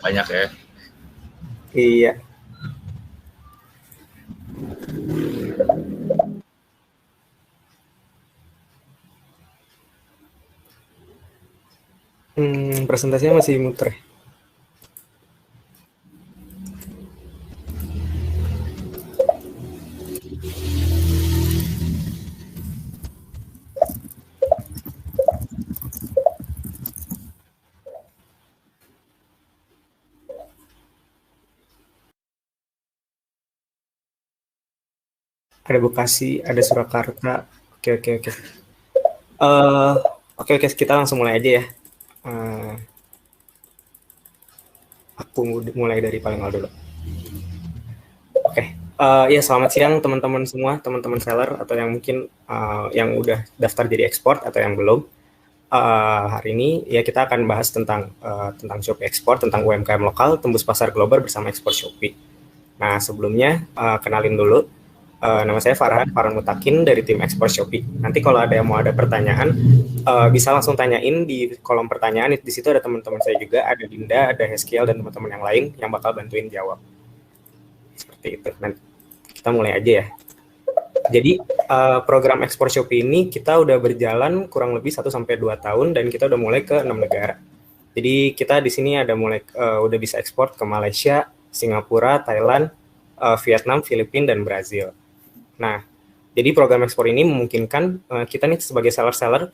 banyak ya. Iya. Presentasinya masih muter. Ada Bekasi, ada Surakarta. Oke. Oke, kita langsung mulai aja ya. Aku mulai dari paling awal dulu. Oke. Ya, selamat siang teman-teman semua, teman-teman seller atau yang mungkin yang udah daftar jadi ekspor atau yang belum. Hari ini ya kita akan bahas tentang Shopee Ekspor, tentang UMKM lokal, tembus pasar global bersama Ekspor Shopee. Nah, sebelumnya kenalin dulu. Nama saya Farhan Mutakin dari tim Ekspor Shopee. Nanti kalau ada yang mau ada pertanyaan, bisa langsung tanyain di kolom pertanyaan. Di situ ada teman-teman saya juga, ada Dinda, ada Heskiel, dan teman-teman yang lain yang bakal bantuin jawab. Seperti itu. Nanti kita mulai aja ya. Jadi program Ekspor Shopee ini kita udah berjalan kurang lebih 1-2 tahun dan kita udah mulai ke 6 negara. Jadi kita di sini ada mulai udah bisa ekspor ke Malaysia, Singapura, Thailand, Vietnam, Filipina, dan Brazil. Nah, jadi program ekspor ini memungkinkan kita nih sebagai seller-seller,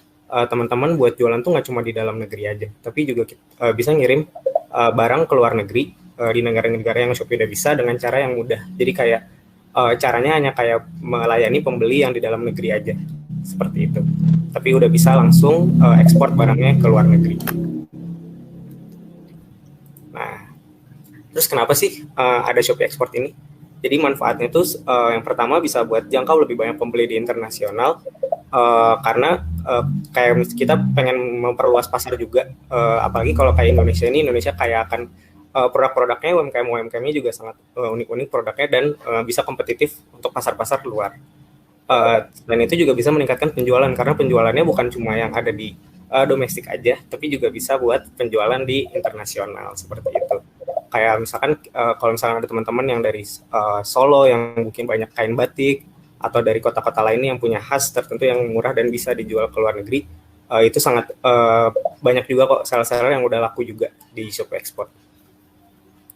teman-teman buat jualan tuh nggak cuma di dalam negeri aja, tapi juga bisa ngirim barang ke luar negeri di negara-negara yang Shopee udah bisa dengan cara yang mudah. Jadi kayak caranya hanya kayak melayani pembeli yang di dalam negeri aja, seperti itu. Tapi udah bisa langsung ekspor barangnya ke luar negeri. Nah, terus kenapa sih ada Shopee Export ini? Jadi manfaatnya itu yang pertama bisa buat jangkau lebih banyak pembeli di internasional, karena kayak kita pengen memperluas pasar juga, apalagi kalau kayak Indonesia kayak akan produk-produknya UMKM-nya juga sangat unik-unik produknya dan bisa kompetitif untuk pasar-pasar luar. Dan itu juga bisa meningkatkan penjualan karena penjualannya bukan cuma yang ada di domestik aja, tapi juga bisa buat penjualan di internasional seperti itu. Kayak misalkan kalau misalnya ada teman-teman yang dari Solo yang mungkin banyak kain batik, atau dari kota-kota lainnya yang punya khas tertentu yang murah dan bisa dijual ke luar negeri, itu sangat banyak juga kok seller-seller yang udah laku juga di Shopee Export.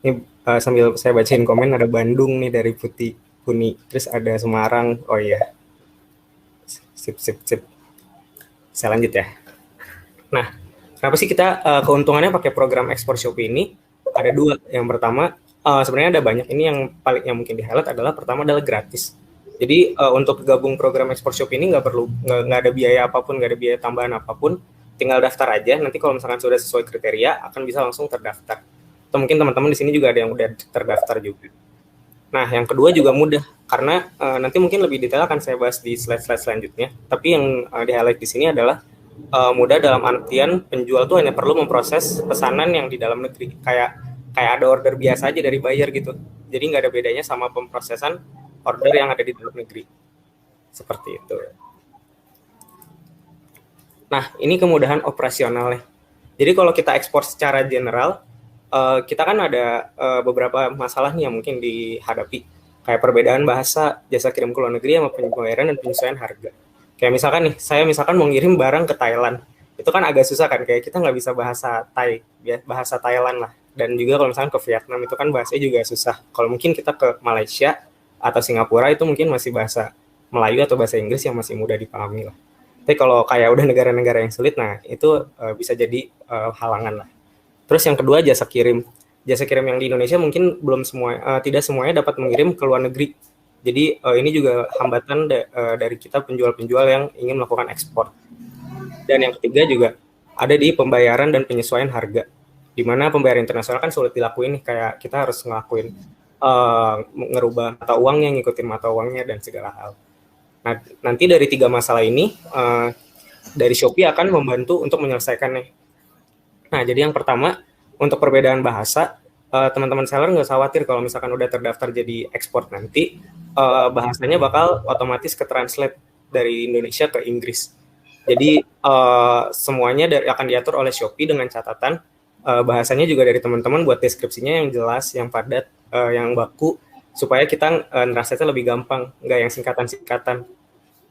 Ini sambil saya bacain komen, ada Bandung nih dari Putih Kuni, terus ada Semarang. Oh iya, sip. Saya lanjut ya. Nah, kenapa sih kita keuntungannya pakai program Ekspor Shopee ini? Ada dua. Yang pertama, sebenarnya ada banyak. Ini yang mungkin di highlight adalah pertama adalah gratis. Jadi untuk gabung program Ekspor Shopee ini nggak ada biaya apapun, nggak ada biaya tambahan apapun. Tinggal daftar aja. Nanti kalau misalkan sudah sesuai kriteria, akan bisa langsung terdaftar. Atau mungkin teman-teman di sini juga ada yang udah terdaftar juga. Nah, yang kedua juga mudah, karena nanti mungkin lebih detail akan saya bahas di slide-slide selanjutnya. Tapi yang di highlight di sini adalah mudah dalam artian penjual tuh hanya perlu memproses pesanan yang di dalam negeri, kayak ada order biasa aja dari buyer gitu. Jadi nggak ada bedanya sama pemrosesan order yang ada di dalam negeri. Seperti itu. Nah, ini kemudahan operasionalnya. Jadi kalau kita ekspor secara general, kita kan ada beberapa masalah nih yang mungkin dihadapi, kayak perbedaan bahasa, jasa kirim ke luar negeri sama pembayaran dan penyesuaian harga. Kayak misalkan nih, saya misalkan mau ngirim barang ke Thailand, itu kan agak susah kan, kayak kita nggak bisa bahasa Thai, bahasa Thailand lah. Dan juga kalau misalkan ke Vietnam itu kan bahasanya juga susah. Kalau mungkin kita ke Malaysia atau Singapura itu mungkin masih bahasa Melayu atau bahasa Inggris yang masih mudah dipahami lah. Tapi kalau kayak udah negara-negara yang sulit, nah itu bisa jadi halangan lah. Terus yang kedua jasa kirim. Jasa kirim yang di Indonesia mungkin tidak semuanya dapat mengirim ke luar negeri. Jadi ini juga hambatan dari kita penjual-penjual yang ingin melakukan ekspor. Dan yang ketiga juga ada di pembayaran dan penyesuaian harga. Di mana pembayaran internasional kan sulit dilakuin nih, kayak kita harus ngelakuin ngerubah mata uangnya, ngikutin mata uangnya dan segala hal. Nah, nanti dari 3 masalah ini dari Shopee akan membantu untuk menyelesaikannya. Nah, jadi yang pertama, untuk perbedaan bahasa, teman-teman seller nggak usah khawatir kalau misalkan udah terdaftar jadi ekspor nanti, bahasanya bakal otomatis ke-translate dari Indonesia ke Inggris. Jadi, semuanya akan diatur oleh Shopee dengan catatan, bahasanya juga dari teman-teman buat deskripsinya yang jelas, yang padat, yang baku, supaya kita ngerasanya lebih gampang, nggak yang singkatan-singkatan.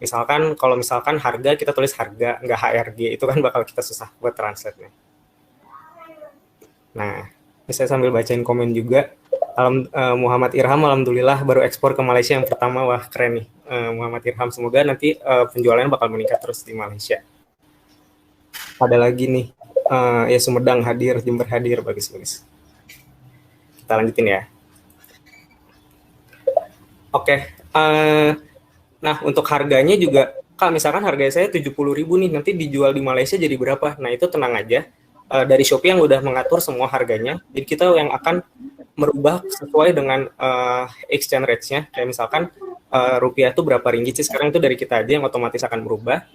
Misalkan kalau misalkan harga kita tulis harga, nggak HRG, itu kan bakal kita susah buat translate-nya. Nah, saya sambil bacain komen juga. Muhammad Irham alhamdulillah baru ekspor ke Malaysia yang pertama. Wah, keren nih Muhammad Irham, semoga nanti penjualannya bakal meningkat terus di Malaysia. Ada lagi nih, ya Sumedang hadir, Jember hadir, bagus-bagus. Kita lanjutin ya. Oke, nah untuk harganya juga, Kak, misalkan harga saya 70.000 nih, nanti dijual di Malaysia jadi berapa? Nah itu tenang aja, dari Shopee yang udah mengatur semua harganya, jadi kita yang akan merubah sesuai dengan exchange rate-nya. Kayak misalkan rupiah itu berapa ringgit sih sekarang, itu dari kita aja yang otomatis akan berubah.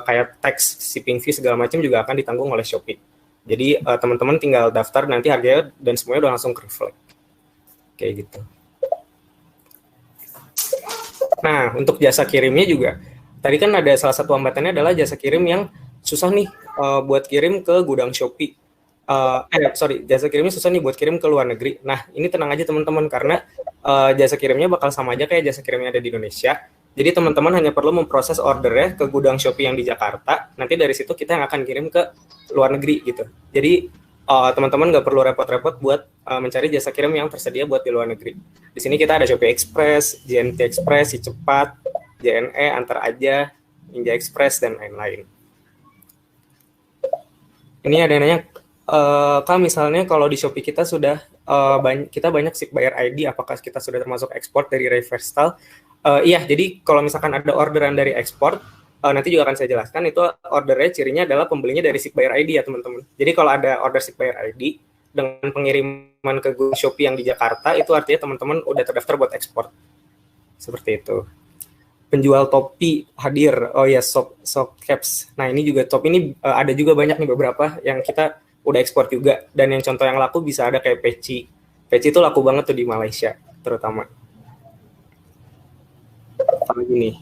Kayak tax, shipping fee segala macam juga akan ditanggung oleh Shopee. Jadi teman-teman tinggal daftar nanti harganya dan semuanya udah langsung reflect. Kayak gitu. Nah, untuk jasa kirimnya juga, tadi kan ada salah satu hambatannya adalah jasa kirim yang susah nih buat kirim ke gudang Shopee. Jasa kirimnya susah nih buat kirim ke luar negeri. Nah, ini tenang aja teman-teman, karena jasa kirimnya bakal sama aja kayak jasa kirimnya ada di Indonesia. Jadi teman-teman hanya perlu memproses ordernya ke gudang Shopee yang di Jakarta. Nanti dari situ kita yang akan kirim ke luar negeri gitu. Jadi teman-teman nggak perlu repot-repot buat mencari jasa kirim yang tersedia buat di luar negeri. Di sini kita ada Shopee Express, JNT Express, Si Cepat, JNE, Antar Aja, Ninja Express, dan lain-lain. Ini ada yang nanya, Kak, misalnya kalau di Shopee kita sudah kita banyak ship buyer ID, apakah kita sudah termasuk ekspor dari Reverstal? Iya, jadi kalau misalkan ada orderan dari ekspor, nanti juga akan saya jelaskan, itu ordernya cirinya adalah pembelinya dari ship buyer ID ya teman-teman. Jadi kalau ada order ship buyer ID dengan pengiriman ke Shopee yang di Jakarta, itu artinya teman-teman udah terdaftar buat ekspor. Seperti itu. Penjual topi hadir, oh ya, soft caps. Nah ini juga topi ini ada juga banyak nih beberapa yang kita udah ekspor juga, dan yang contoh yang laku bisa ada kayak peci. Peci itu laku banget tuh di Malaysia terutama. Sama gini,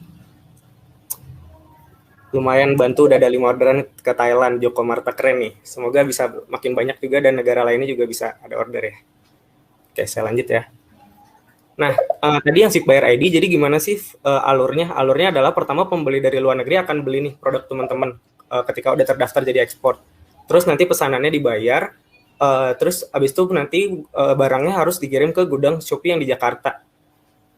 lumayan bantu, udah ada 5 orderan ke Thailand. Joko Marta keren nih, semoga bisa makin banyak juga dan negara lainnya juga bisa ada order ya. Oke, saya lanjut ya. Nah, tadi yang ship buyer ID, jadi gimana sih alurnya? Alurnya adalah pertama pembeli dari luar negeri akan beli nih produk teman-teman ketika udah terdaftar jadi ekspor. Terus nanti pesanannya dibayar, terus abis itu nanti barangnya harus dikirim ke gudang Shopee yang di Jakarta.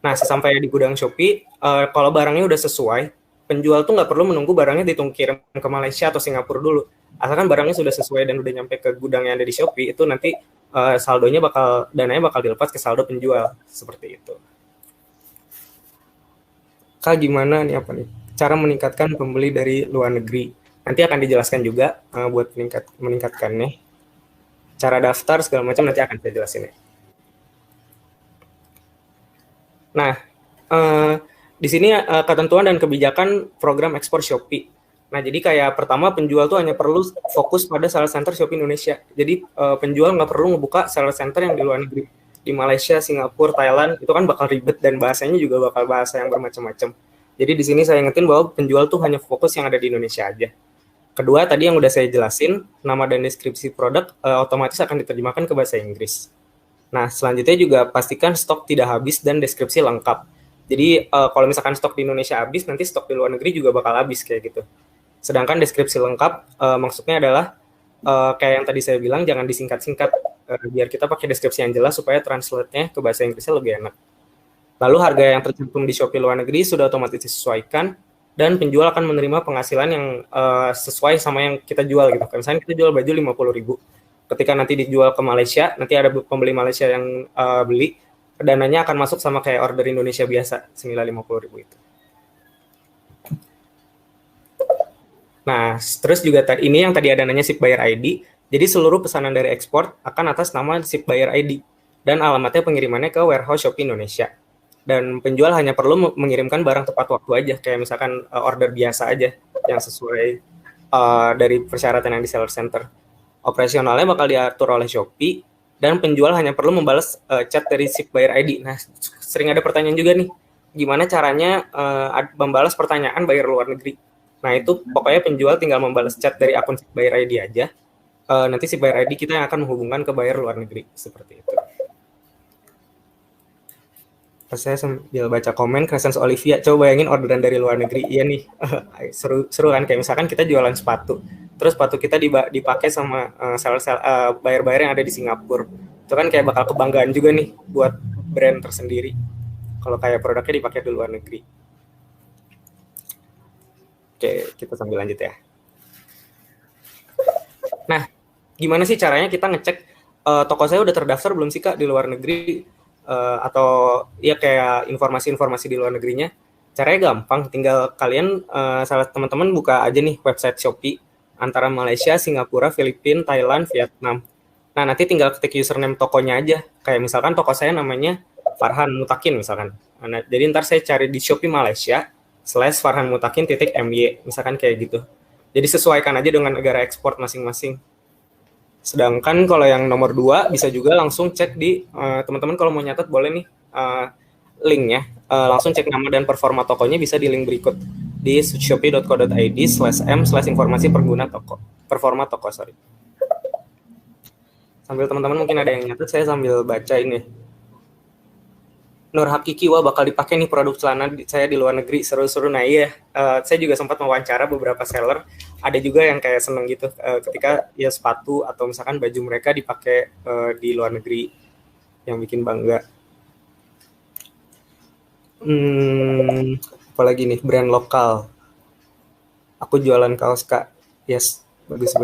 Nah, sesampainya di gudang Shopee, kalau barangnya udah sesuai, penjual tuh nggak perlu menunggu barangnya kirim ke Malaysia atau Singapura dulu. Asalkan barangnya sudah sesuai dan udah nyampe ke gudang yang ada di Shopee, itu nanti saldonya dananya bakal dilepas ke saldo penjual, seperti itu. Kak, gimana nih cara meningkatkan pembeli dari luar negeri? Nanti akan dijelaskan juga buat meningkatkannya. Cara daftar segala macam nanti akan saya jelasin ya. Nah, di sini ketentuan dan kebijakan program ekspor Shopee. Nah, jadi kayak pertama penjual tuh hanya perlu fokus pada sales center Shopee Indonesia. Jadi penjual nggak perlu ngebuka sales center yang di luar negeri. Di Malaysia, Singapura, Thailand, itu kan bakal ribet dan bahasanya juga bakal bahasa yang bermacam-macam. Jadi di sini saya ingetin bahwa penjual tuh hanya fokus yang ada di Indonesia aja. Kedua, tadi yang udah saya jelasin, nama dan deskripsi produk otomatis akan diterjemahkan ke bahasa Inggris. Nah, selanjutnya juga pastikan stok tidak habis dan deskripsi lengkap. Jadi kalau misalkan stok di Indonesia habis, nanti stok di luar negeri juga bakal habis kayak gitu. Sedangkan deskripsi lengkap maksudnya adalah kayak yang tadi saya bilang, jangan disingkat-singkat, biar kita pakai deskripsi yang jelas supaya translate-nya ke bahasa Inggrisnya lebih enak. Lalu harga yang tercantum di Shopee luar negeri sudah otomatis disesuaikan, dan penjual akan menerima penghasilan yang sesuai sama yang kita jual gitu. Misalnya kita jual baju 50.000, ketika nanti dijual ke Malaysia, nanti ada pembeli Malaysia yang beli, dananya akan masuk sama kayak order Indonesia biasa, senilai 50.000 itu. Nah, terus juga ini yang tadi ada nanya ship buyer ID, jadi seluruh pesanan dari ekspor akan atas nama ship buyer ID, dan alamatnya pengirimannya ke warehouse Shopee Indonesia. Dan penjual hanya perlu mengirimkan barang tepat waktu aja, kayak misalkan order biasa aja, yang sesuai dari persyaratan yang di seller center. Operasionalnya bakal diatur oleh Shopee, dan penjual hanya perlu membalas chat dari ship buyer ID. Nah, sering ada pertanyaan juga nih, gimana caranya membalas pertanyaan buyer luar negeri? Nah, itu pokoknya penjual tinggal membalas chat dari akun ship buyer ID aja. nanti si buyer ID kita yang akan menghubungkan ke buyer luar negeri, seperti itu. Saya sambil baca komen, Crescens Olivia, coba bayangin orderan dari luar negeri. Iya nih, seru kan, kayak misalkan kita jualan sepatu, terus sepatu kita dipakai sama buyer-buyer yang ada di Singapura. Itu kan kayak bakal kebanggaan juga nih buat brand tersendiri kalau kayak produknya dipakai di luar negeri. Oke, kita sambil lanjut ya. Nah, gimana sih caranya kita ngecek toko saya udah terdaftar belum sih Kak di luar negeri, atau ya kayak informasi-informasi di luar negerinya? Caranya gampang, tinggal kalian salah teman-teman buka aja nih website Shopee antara Malaysia, Singapura, Filipina, Thailand, Vietnam. Nah, nanti tinggal ketik username tokonya aja. Kayak misalkan toko saya namanya Farhan Mutakin misalkan. Nah, jadi ntar saya cari di Shopee Malaysia /Farhan Mutakin .my misalkan kayak gitu. Jadi sesuaikan aja dengan negara ekspor masing-masing. Sedangkan kalau yang nomor 2 bisa juga langsung cek di teman-teman kalau mau nyatet boleh nih linknya, langsung cek nama dan performa tokonya bisa di link berikut di shopee.co.id/m/informasi performa toko. Sambil teman-teman mungkin ada yang nyatet, saya sambil baca ini. Nur Hakiki, wah bakal dipakai nih produk celana saya di luar negeri, seru-seru. Nah iya, saya juga sempat mewawancara beberapa seller, ada juga yang kayak seneng gitu ketika ya sepatu atau misalkan baju mereka dipakai di luar negeri, yang bikin bangga. Apalagi nih, brand lokal. Aku jualan kaos Kak, yes, bagus.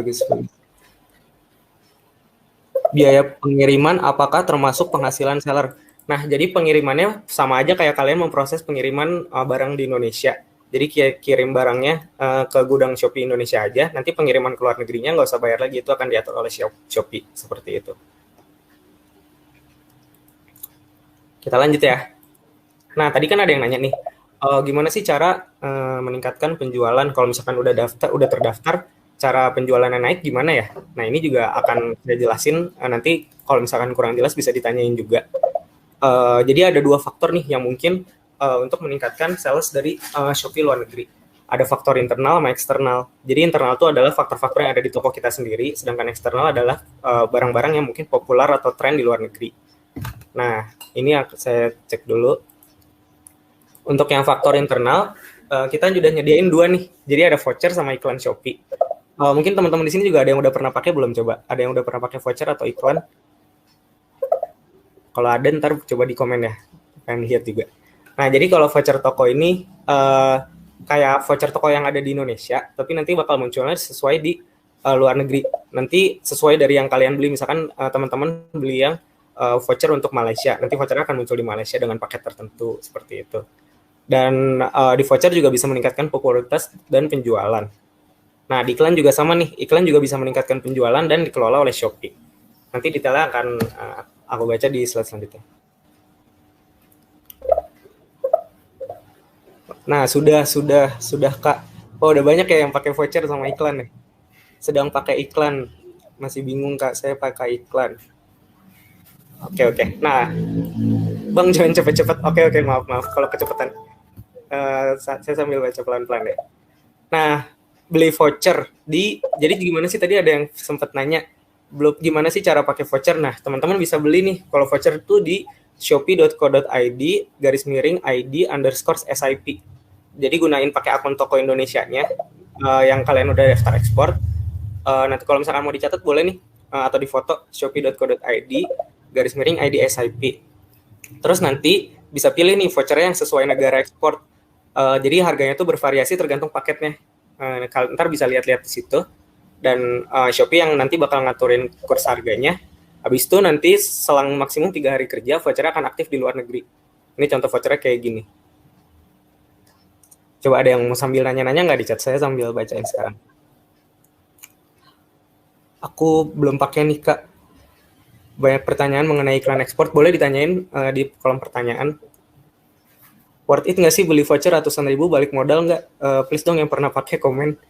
Biaya pengiriman apakah termasuk penghasilan seller? Nah, jadi pengirimannya sama aja kayak kalian memproses pengiriman barang di Indonesia. Jadi kirim barangnya ke gudang Shopee Indonesia aja, nanti pengiriman ke luar negerinya nggak usah bayar lagi, itu akan diatur oleh Shopee, seperti itu. Kita lanjut ya. Nah, tadi kan ada yang nanya nih, gimana sih cara meningkatkan penjualan kalau misalkan udah terdaftar, cara penjualannya naik gimana ya? Nah, ini juga akan saya jelasin, nanti kalau misalkan kurang jelas bisa ditanyain juga. Jadi ada 2 faktor nih yang mungkin untuk meningkatkan sales dari Shopee luar negeri. Ada faktor internal sama eksternal. Jadi internal itu adalah faktor-faktor yang ada di toko kita sendiri, sedangkan eksternal adalah barang-barang yang mungkin populer atau tren di luar negeri. Nah, ini saya cek dulu. Untuk yang faktor internal, kita sudah nyediain 2 nih. Jadi ada voucher sama iklan Shopee. Mungkin teman-teman di sini juga ada yang udah pernah pakai belum coba? Ada yang udah pernah pakai voucher atau iklan? Kalau ada ntar coba di komen ya, pengen lihat juga. Nah, jadi kalau voucher toko ini kayak voucher toko yang ada di Indonesia, tapi nanti bakal munculnya sesuai di luar negeri. Nanti sesuai dari yang kalian beli, misalkan teman-teman beli yang voucher untuk Malaysia, nanti vouchernya akan muncul di Malaysia dengan paket tertentu, seperti itu. Dan di voucher juga bisa meningkatkan popularitas dan penjualan. Nah, di iklan juga sama nih, iklan juga bisa meningkatkan penjualan dan dikelola oleh Shopee. Nanti detailnya akan aku baca di slide selanjutnya. Nah, sudah Kak. Oh, udah banyak ya yang pakai voucher sama iklan nih. Sedang pakai iklan. Masih bingung Kak, saya pakai iklan. Oke. Nah, Bang jangan cepet-cepet. Oke, maaf kalau kecepatan. Saya sambil baca pelan-pelan ya. Nah, beli voucher jadi gimana sih, tadi ada yang sempat nanya belum gimana sih cara pakai voucher. Nah, teman-teman bisa beli nih kalau voucher itu di shopee.co.id/id_SIP. Jadi gunain pakai akun toko Indonesianya yang kalian udah daftar ekspor. Nanti kalau misalkan mau dicatat boleh nih, atau di foto shopee.co.id/id_SIP. Terus nanti bisa pilih nih vouchernya yang sesuai negara ekspor. Jadi harganya tuh bervariasi tergantung paketnya. Ntar bisa lihat-lihat di situ. Dan Shopee yang nanti bakal ngaturin kurs harganya. Habis itu nanti selang maksimum 3 hari kerja, vouchernya akan aktif di luar negeri. Ini contoh vouchernya kayak gini. Coba ada yang mau sambil nanya-nanya nggak di chat? Saya sambil bacain sekarang. Aku belum pakai nih Kak. Banyak pertanyaan mengenai iklan ekspor. Boleh ditanyain di kolom pertanyaan. Worth it nggak sih beli voucher ratusan ribu balik modal nggak? Please dong yang pernah pakai komen.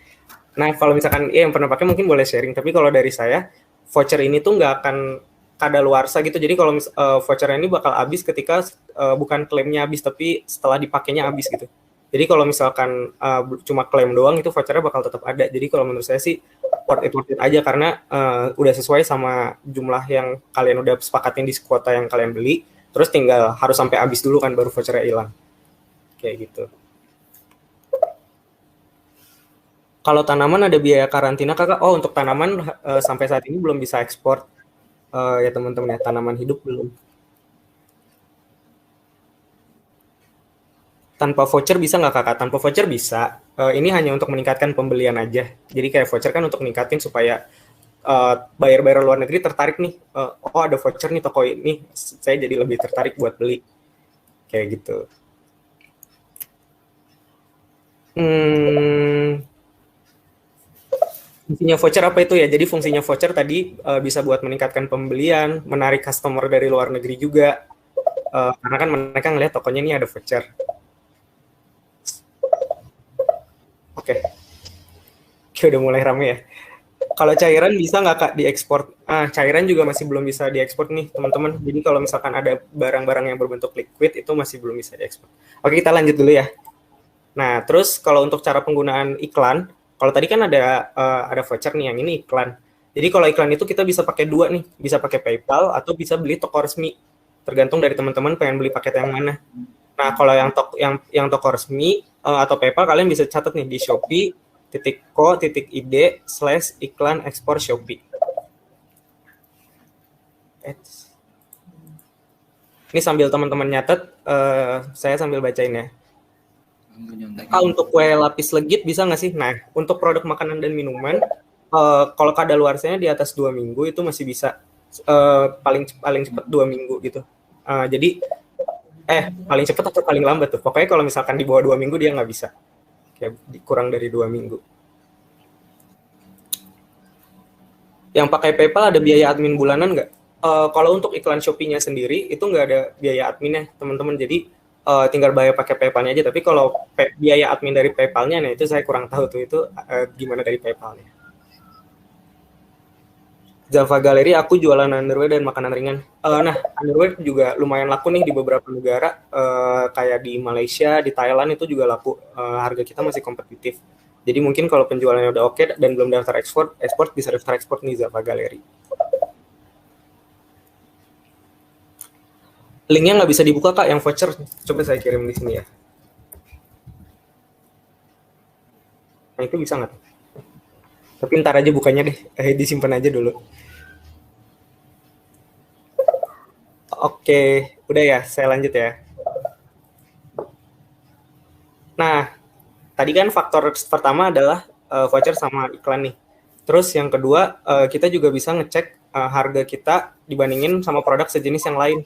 Nah, kalau misalkan yang pernah pakai mungkin boleh sharing. Tapi kalau dari saya, voucher ini tuh nggak akan kadaluarsa gitu. Jadi kalau voucher ini bakal habis ketika bukan klaimnya habis, tapi setelah dipakainya habis gitu. Jadi kalau misalkan cuma klaim doang, itu vouchernya bakal tetap ada. Jadi kalau menurut saya sih worth it aja karena udah sesuai sama jumlah yang kalian udah sepakatin di kuota yang kalian beli. Terus tinggal harus sampai habis dulu kan baru vouchernya hilang. Kayak gitu. Kalau tanaman ada biaya karantina kakak? Oh untuk tanaman sampai saat ini belum bisa ekspor ya teman-teman ya, tanaman hidup belum. Tanpa voucher bisa nggak kakak? Tanpa voucher bisa. Ini hanya untuk meningkatkan pembelian aja. Jadi kayak voucher kan untuk meningkatin supaya buyer-buyer luar negeri tertarik nih. Oh ada voucher nih toko ini, saya jadi lebih tertarik buat beli. Kayak gitu. Fungsinya voucher apa itu ya? Jadi fungsinya voucher tadi bisa buat meningkatkan pembelian, menarik customer dari luar negeri juga. Karena kan mereka ngelihat tokonya ini ada voucher. Oke. Oke, udah mulai rame ya. Kalau cairan bisa nggak Kak diekspor? Cairan juga masih belum bisa diekspor nih teman-teman. Jadi kalau misalkan ada barang-barang yang berbentuk liquid itu masih belum bisa diekspor. Oke, kita lanjut dulu ya. Nah, terus kalau untuk cara penggunaan iklan, kalau tadi kan ada voucher nih, yang ini iklan. Jadi kalau iklan itu kita bisa pakai dua nih, bisa pakai PayPal atau bisa beli toko resmi. Tergantung dari teman-teman pengen beli paket yang mana. Nah, kalau yang toko resmi atau PayPal kalian bisa catat nih di shopee.co.id/iklan ekspor Shopee. Ini sambil teman-teman nyatet, saya sambil bacain ya. Untuk kue lapis legit bisa nggak sih? Nah, untuk produk makanan dan minuman, kalau kadaluarsanya di atas 2 minggu itu masih bisa. Paling cepat 2 minggu gitu. Jadi paling cepat atau paling lambat tuh. Pokoknya kalau misalkan di bawah 2 minggu dia nggak bisa. Kayak kurang dari 2 minggu. Yang pakai PayPal ada biaya admin bulanan nggak? Kalau untuk iklan Shopee-nya sendiri itu nggak ada biaya adminnya, teman-teman. Jadi tinggal bayar pakai PayPal-nya aja. Tapi kalau biaya admin dari PayPal-nya, nah itu saya kurang tahu tuh itu gimana dari PayPal-nya. Java Gallery, aku jualan underwear dan makanan ringan. Nah, underwear juga lumayan laku nih di beberapa negara, kayak di Malaysia, di Thailand itu juga laku. Harga kita masih kompetitif. Jadi mungkin kalau penjualannya udah oke dan belum daftar ekspor bisa daftar ekspor nih Java Gallery. Linknya nggak bisa dibuka Kak, yang voucher. Coba saya kirim di sini ya. Nah itu bisa nggak? Tapi ntar aja bukanya deh, disimpan aja dulu. Oke, udah ya, saya lanjut ya. Nah, tadi kan faktor pertama adalah voucher sama iklan nih. Terus yang kedua, kita juga bisa ngecek harga kita dibandingin sama produk sejenis yang lain.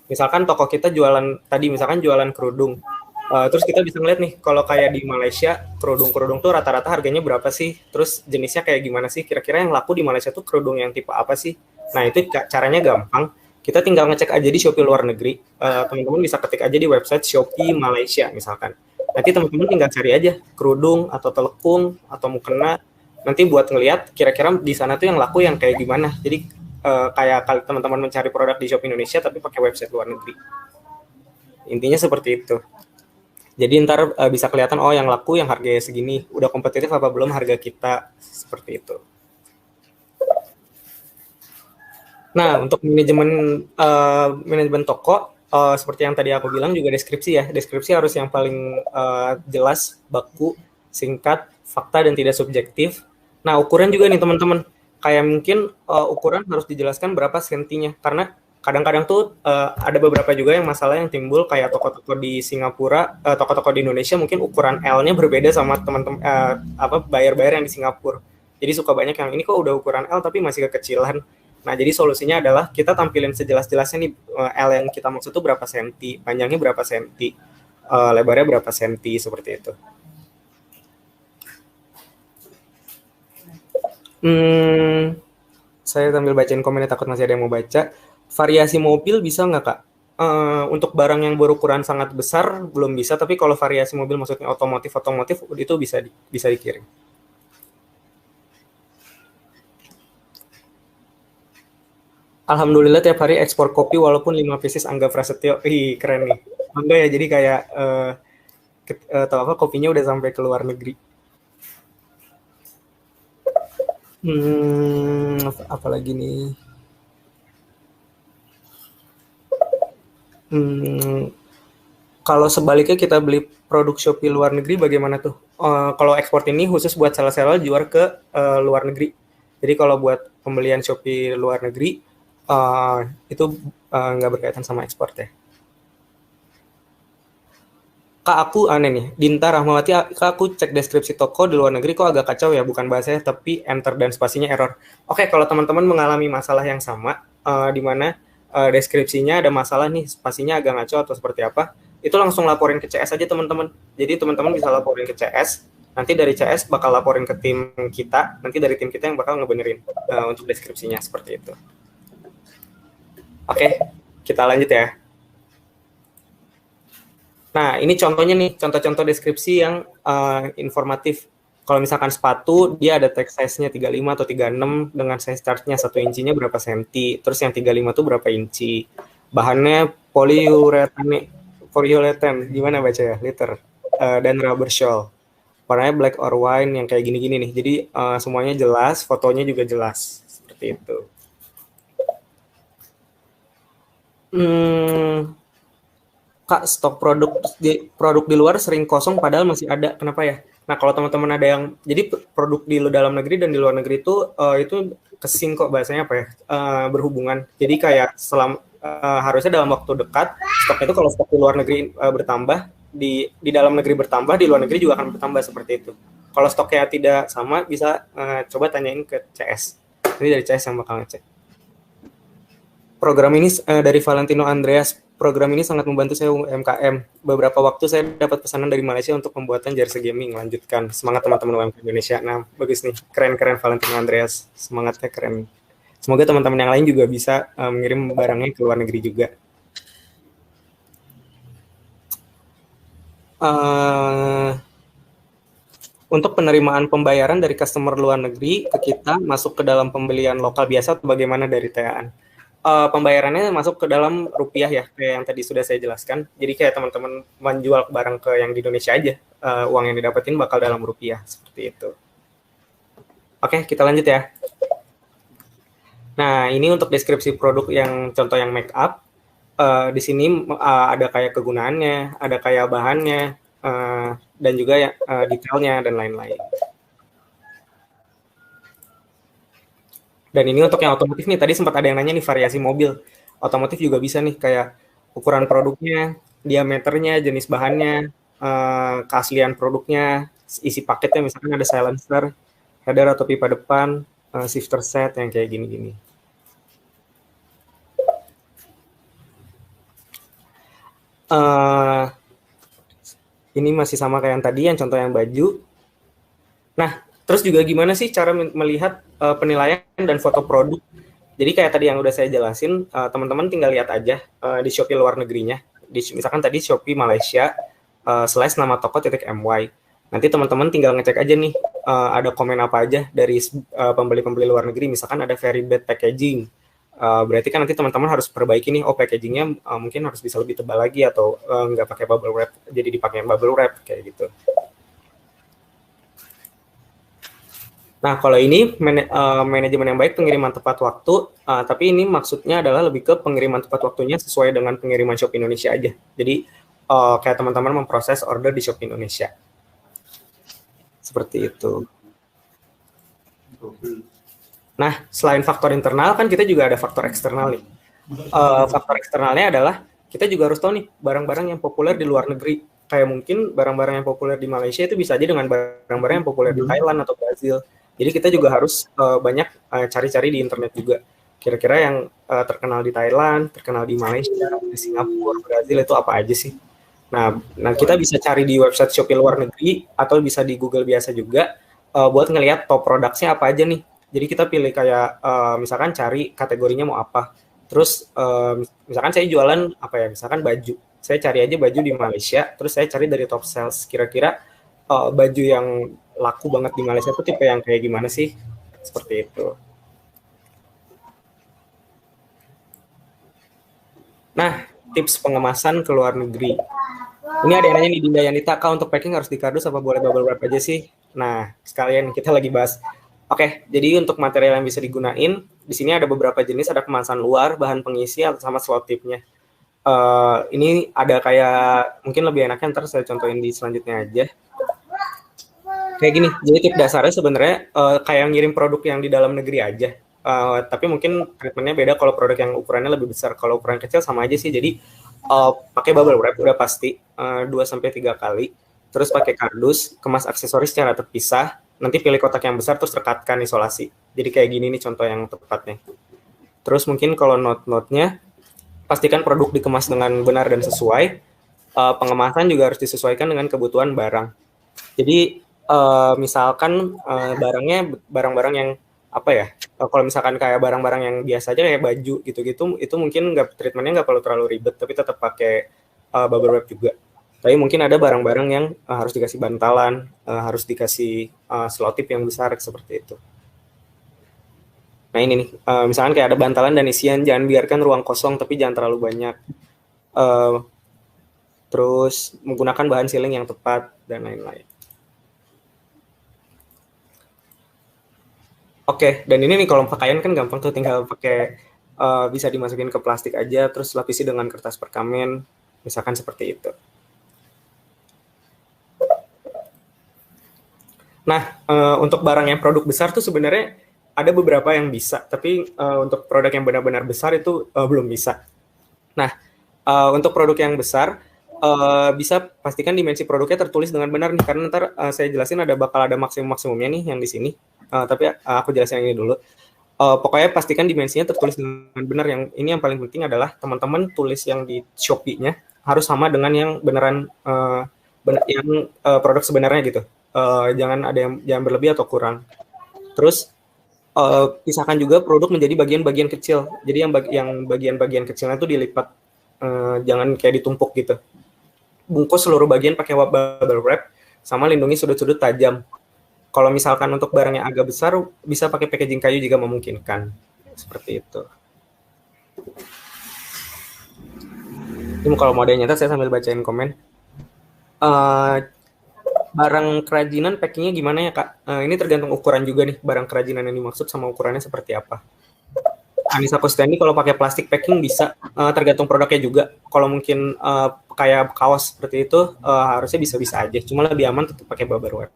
Misalkan toko kita jualan tadi, misalkan jualan kerudung. Terus kita bisa ngeliat nih, kalau kayak di Malaysia, kerudung-kerudung tuh rata-rata harganya berapa sih? Terus jenisnya kayak gimana sih? Kira-kira yang laku di Malaysia tuh kerudung yang tipe apa sih? Nah, itu caranya gampang. Kita tinggal ngecek aja di Shopee luar negeri. Teman-teman bisa ketik aja di website Shopee Malaysia misalkan. Nanti teman-teman tinggal cari aja kerudung atau telekung atau mukena. Nanti buat ngeliat kira-kira di sana tuh yang laku yang kayak gimana. Jadi kayak teman-teman mencari produk di Shopee Indonesia tapi pakai website luar negeri. Intinya seperti itu. Jadi ntar bisa kelihatan oh yang laku yang harganya segini, udah kompetitif apa belum harga kita, seperti itu. Nah, untuk manajemen toko, seperti yang tadi aku bilang juga deskripsi ya. Deskripsi harus yang paling jelas, baku, singkat, fakta, dan tidak subjektif. Nah, ukuran juga nih teman-teman. Kayak mungkin ukuran harus dijelaskan berapa sentinya. Karena kadang-kadang tuh ada beberapa juga yang masalah yang timbul kayak toko-toko di Singapura, toko-toko di Indonesia mungkin ukuran L-nya berbeda sama teman-teman buyer-buyer yang di Singapura. Jadi suka banyak yang ini kok udah ukuran L tapi masih kekecilan. Nah, jadi solusinya adalah kita tampilin sejelas-jelasnya nih L yang kita maksud itu berapa senti, panjangnya berapa senti, lebarnya berapa senti, seperti itu. Saya sambil bacain komennya takut masih ada yang mau baca. Variasi mobil bisa nggak Kak? Untuk barang yang berukuran sangat besar belum bisa, tapi kalau variasi mobil maksudnya otomotif itu bisa dikirim. Alhamdulillah tiap hari ekspor kopi walaupun 5 pieces Angga Prasetyo. Ih, keren nih. Bangga ya, jadi kayak kopinya udah sampai ke luar negeri. Apalagi nih? Kalau sebaliknya kita beli produk Shopee luar negeri bagaimana tuh? Kalau ekspor ini khusus buat seller-seller jual ke luar negeri. Jadi kalau buat pembelian Shopee luar negeri itu nggak berkaitan sama ekspor ya. Kak, aku aneh nih, Dinta Rahmawati, Kak, aku cek deskripsi toko di luar negeri kok agak kacau ya, bukan bahasanya tapi enter dan spasinya error. Oke, kalau teman-teman mengalami masalah yang sama, di mana deskripsinya ada masalah nih, spasinya agak ngaco atau seperti apa, itu langsung laporin ke CS aja teman-teman. Jadi teman-teman bisa laporin ke CS, nanti dari CS bakal laporin ke tim kita, nanti dari tim kita yang bakal ngebenerin untuk deskripsinya seperti itu. Oke, kita lanjut ya. Nah, ini contohnya nih, contoh-contoh deskripsi yang informatif. Kalau misalkan sepatu, dia ada text size-nya 35 atau 36 dengan size chart-nya 1 incinya berapa senti. Terus yang 35 tuh berapa inci. Bahannya polyurethane, gimana baca ya? Liter. Dan rubber shawl. Warnanya black or wine yang kayak gini-gini nih. Jadi semuanya jelas, fotonya juga jelas. Seperti itu. Kak, stok produk di luar sering kosong padahal masih ada. Kenapa ya? Nah, kalau teman-teman ada yang jadi produk di dalam negeri dan di luar negeri itu kesing kok bahasanya apa ya? Berhubungan. Jadi kayak harusnya dalam waktu dekat stok itu kalau stok di luar negeri bertambah, di dalam negeri bertambah, di luar negeri juga akan bertambah seperti itu. Kalau stoknya tidak sama bisa coba tanyain ke CS. Ini dari CS yang bakal ngecek. Program ini dari Valentino Andreas. Program ini sangat membantu saya UMKM. Beberapa waktu saya dapat pesanan dari Malaysia untuk pembuatan jersey gaming. Lanjutkan. Semangat teman-teman UMKM Indonesia. Nah, bagus nih. Keren-keren Valentino Andreas. Semangatnya keren. Semoga teman-teman yang lain juga bisa mengirim barangnya ke luar negeri juga. Untuk penerimaan pembayaran dari customer luar negeri ke kita masuk ke dalam pembelian lokal biasa atau bagaimana dari TAan? Pembayarannya masuk ke dalam rupiah ya, kayak yang tadi sudah saya jelaskan. Jadi kayak teman-teman menjual barang ke yang di Indonesia aja, uang yang didapetin bakal dalam rupiah, seperti itu. Oke, kita lanjut ya. Nah, ini untuk deskripsi produk yang contoh yang make up. Di sini ada kayak kegunaannya, ada kayak bahannya, dan juga ya, detailnya dan lain-lain. Dan ini untuk yang otomotif nih, tadi sempat ada yang nanya nih variasi mobil. Otomotif juga bisa nih kayak ukuran produknya, diameternya, jenis bahannya, keaslian produknya, isi paketnya misalkan ada silencer, header atau pipa depan, shifter set yang kayak gini-gini. Ini masih sama kayak yang tadi, yang contoh yang baju. Nah, terus juga gimana sih cara melihat penilaian dan foto produk? Jadi kayak tadi yang udah saya jelasin, teman-teman tinggal lihat aja di Shopee luar negerinya. Misalkan tadi Shopee Malaysia / nama toko.my. Nanti teman-teman tinggal ngecek aja nih ada komen apa aja dari pembeli-pembeli luar negeri. Misalkan ada very bad packaging. Berarti kan nanti teman-teman harus perbaiki nih, packagingnya mungkin harus bisa lebih tebal lagi atau nggak pakai bubble wrap, jadi dipakai bubble wrap kayak gitu. Nah, kalau ini manajemen yang baik, pengiriman tepat waktu, tapi ini maksudnya adalah lebih ke pengiriman tepat waktunya sesuai dengan pengiriman Shopee Indonesia aja. Jadi, kayak teman-teman memproses order di Shopee Indonesia. Seperti itu. Nah, selain faktor internal, kan kita juga ada faktor eksternal nih. Faktor eksternalnya adalah, kita juga harus tahu nih, barang-barang yang populer di luar negeri. Kayak mungkin barang-barang yang populer di Malaysia itu bisa aja dengan barang-barang yang populer di Thailand atau Brazil. Jadi kita juga harus banyak cari-cari di internet juga. Kira-kira yang terkenal di Thailand, terkenal di Malaysia, di Singapura, Brazil itu apa aja sih? Nah kita bisa cari di website Shopee luar negeri atau bisa di Google biasa juga buat ngelihat top produknya apa aja nih. Jadi kita pilih kayak misalkan cari kategorinya mau apa. Terus misalkan saya jualan apa ya? Misalkan baju. Saya cari aja baju di Malaysia, terus saya cari dari top sales. Kira-kira baju yang laku banget di Malaysia itu tipe yang kayak gimana sih? Seperti itu. Nah, tips pengemasan ke luar negeri. Ini ada yang nanya nih, Dinda Yanita, Kak, untuk packing harus di kardus apa boleh bubble wrap aja sih? Nah, sekalian kita lagi bahas Oke, jadi untuk material yang bisa digunain, di sini ada beberapa jenis, ada kemasan luar, bahan pengisi, atau sama slot tipnya. Ini ada kayak, mungkin lebih enaknya ntar saya contohin di selanjutnya aja. Kayak gini, jadi tip dasarnya sebenarnya kayak ngirim produk yang di dalam negeri aja. Tapi mungkin treatmentnya beda kalau produk yang ukurannya lebih besar. Kalau ukuran kecil sama aja sih, jadi pakai bubble wrap udah pasti 2-3 kali. Terus pakai kardus, kemas aksesoris secara terpisah, nanti pilih kotak yang besar terus rekatkan isolasi. Jadi kayak gini nih contoh yang tepatnya. Terus mungkin kalau note-note-nya, pastikan produk dikemas dengan benar dan sesuai. Pengemasan juga harus disesuaikan dengan kebutuhan barang. Jadi misalkan barangnya barang-barang yang apa ya? Kalau misalkan kayak barang-barang yang biasa aja kayak baju gitu-gitu, itu mungkin treatmentnya nggak perlu terlalu ribet, tapi tetap pakai bubble wrap juga. Tapi mungkin ada barang-barang yang harus dikasih bantalan, harus dikasih selotip yang besar seperti itu. Nah ini nih, misalkan kayak ada bantalan dan isian, jangan biarkan ruang kosong, tapi jangan terlalu banyak. Terus menggunakan bahan sealing yang tepat, dan lain-lain. Oke, dan ini nih kalau pakaian kan gampang tuh, tinggal pakai, bisa dimasukin ke plastik aja, terus lapisi dengan kertas perkamen, misalkan seperti itu. Nah, untuk barang yang produk besar tuh sebenarnya ada beberapa yang bisa, tapi untuk produk yang benar-benar besar itu belum bisa. Nah, untuk produk yang besar, bisa pastikan dimensi produknya tertulis dengan benar nih, karena ntar saya jelasin bakal ada maksimum-maksimumnya nih yang di sini. Tapi aku jelasin yang ini dulu. Pokoknya pastikan dimensinya tertulis dengan benar. Yang ini yang paling penting adalah teman-teman tulis yang di Shopee-nya harus sama dengan yang beneran yang produk sebenarnya gitu. Jangan berlebih atau kurang. Terus pisahkan juga produk menjadi bagian-bagian kecil. Jadi yang bagian-bagian kecilnya itu dilipat, jangan kayak ditumpuk gitu. Bungkus seluruh bagian pakai bubble wrap, sama lindungi sudut-sudut tajam. Kalau misalkan untuk barang yang agak besar, bisa pakai packaging kayu jika memungkinkan. Seperti itu. Ini kalau mau ada yang nyata, saya sambil bacain komen. Barang kerajinan packingnya gimana ya Kak? Ini tergantung ukuran juga nih, barang kerajinan yang dimaksud sama ukurannya seperti apa. Anissa Kostani kalau pakai plastik packing bisa, tergantung produknya juga. Kalau mungkin kayak kaos seperti itu, harusnya bisa-bisa aja. Cuma lebih aman tetap pakai bubble wrap.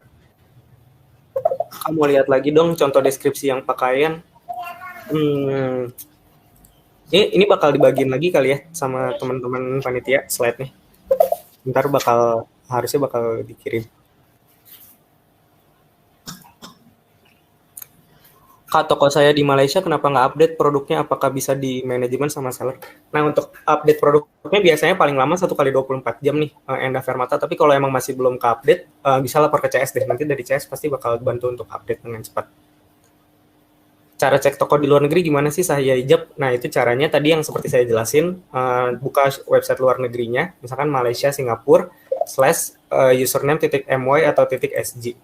Kamu lihat lagi dong contoh deskripsi yang pakaian. Ini bakal dibagiin lagi kali ya sama teman-teman panitia slide-nya. Ntar harusnya bakal dikirim. Kak, toko saya di Malaysia kenapa nggak update produknya? Apakah bisa di manajemen sama seller? Nah, untuk update produknya biasanya paling lama 1 kali 24 jam nih, Enda Fermata. Tapi kalau emang masih belum ke-update, bisa lapor ke CS deh. Nanti dari CS pasti bakal bantu untuk update dengan cepat. Cara cek toko di luar negeri gimana sih, Sahya Hijab? Nah, itu caranya tadi yang seperti saya jelasin, buka website luar negerinya, misalkan Malaysia, Singapura, /username.my atau .sg.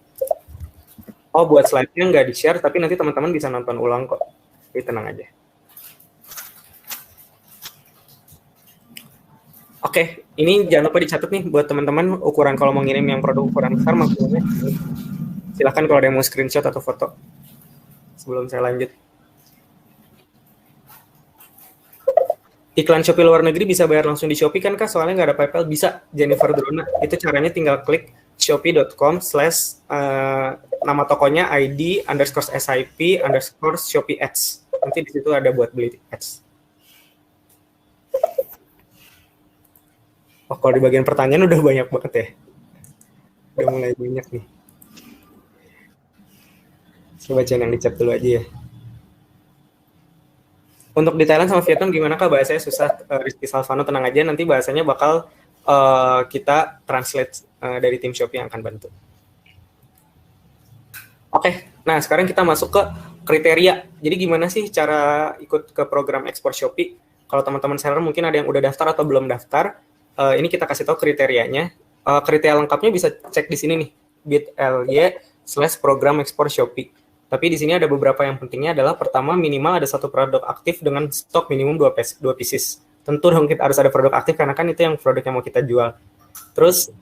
Oh, buat slide-nya nggak di-share, tapi nanti teman-teman bisa nonton ulang kok. Jadi tenang aja. Oke, ini jangan lupa dicatat nih buat teman-teman ukuran kalau mau ngirim yang produk ukuran besar maksudnya. Silahkan kalau ada yang mau screenshot atau foto. Sebelum saya lanjut. Iklan Shopee luar negeri bisa bayar langsung di Shopee kan Kak? Soalnya nggak ada PayPal. Bisa, Jennifer Drona. Itu caranya tinggal klik shopee.com/ nama tokonya ID_SIP_Shopee Ads. Nanti di situ ada buat beli ads. Oh, kalau di bagian pertanyaan udah banyak banget ya. Udah mulai banyak nih. Saya bacain yang di chat dulu aja ya. Untuk di Thailand sama Vietnam gimana Kak? Bahasanya susah. Rizky Salvano tenang aja, nanti bahasanya bakal kita translate dari tim Shopee yang akan bantu. Oke, nah sekarang kita masuk ke kriteria. Jadi gimana sih cara ikut ke program ekspor Shopee? Kalau teman-teman seller mungkin ada yang udah daftar atau belum daftar, ini kita kasih tahu kriterianya. Kriteria lengkapnya bisa cek di sini nih, bit.ly/program ekspor Shopee. Tapi di sini ada beberapa yang pentingnya adalah pertama minimal ada 1 produk aktif dengan stok minimum 2 pieces. Tentu dong kita harus ada produk aktif karena kan itu yang produk yang mau kita jual. Terus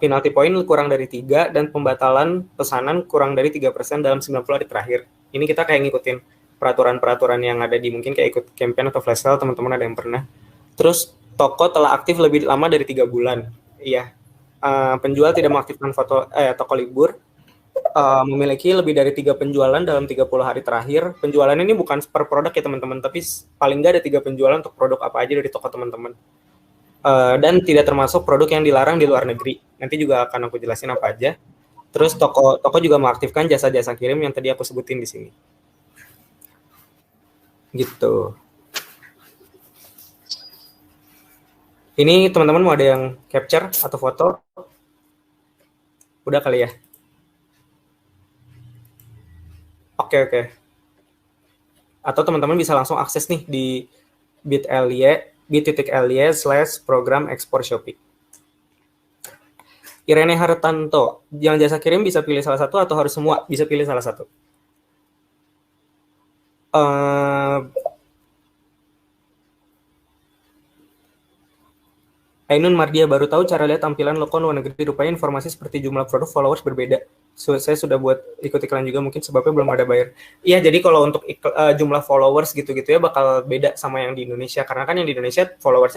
penalty point kurang dari 3 dan pembatalan pesanan kurang dari 3% dalam 90 hari terakhir. Ini kita kayak ngikutin peraturan-peraturan yang ada di mungkin kayak ikut campaign atau flash sale, teman-teman ada yang pernah. Terus toko telah aktif lebih lama dari 3 bulan. Iya. Penjual tidak mengaktifkan toko libur. Memiliki lebih dari 3 penjualan dalam 30 hari terakhir. Penjualan ini bukan per produk ya teman-teman, tapi paling nggak ada 3 penjualan untuk produk apa aja dari toko teman-teman. Dan tidak termasuk produk yang dilarang di luar negeri. Nanti juga akan aku jelasin apa aja. Terus toko juga mengaktifkan jasa-jasa kirim yang tadi aku sebutin di sini. Gitu. Ini teman-teman mau ada yang capture atau foto? Udah kali ya? Oke. Atau teman-teman bisa langsung akses nih di bit.ly/program ekspor Shopee. Irene Hartanto, yang jasa kirim bisa pilih salah satu atau harus semua? Bisa pilih salah satu. Ainun Mardia, baru tahu cara lihat tampilan logo luar negeri, rupanya informasi seperti jumlah produk, followers berbeda. Saya sudah buat ikut iklan juga, mungkin sebabnya belum ada bayar. Iya, jadi kalau untuk jumlah followers gitu-gitu ya bakal beda sama yang di Indonesia, karena kan yang di Indonesia followers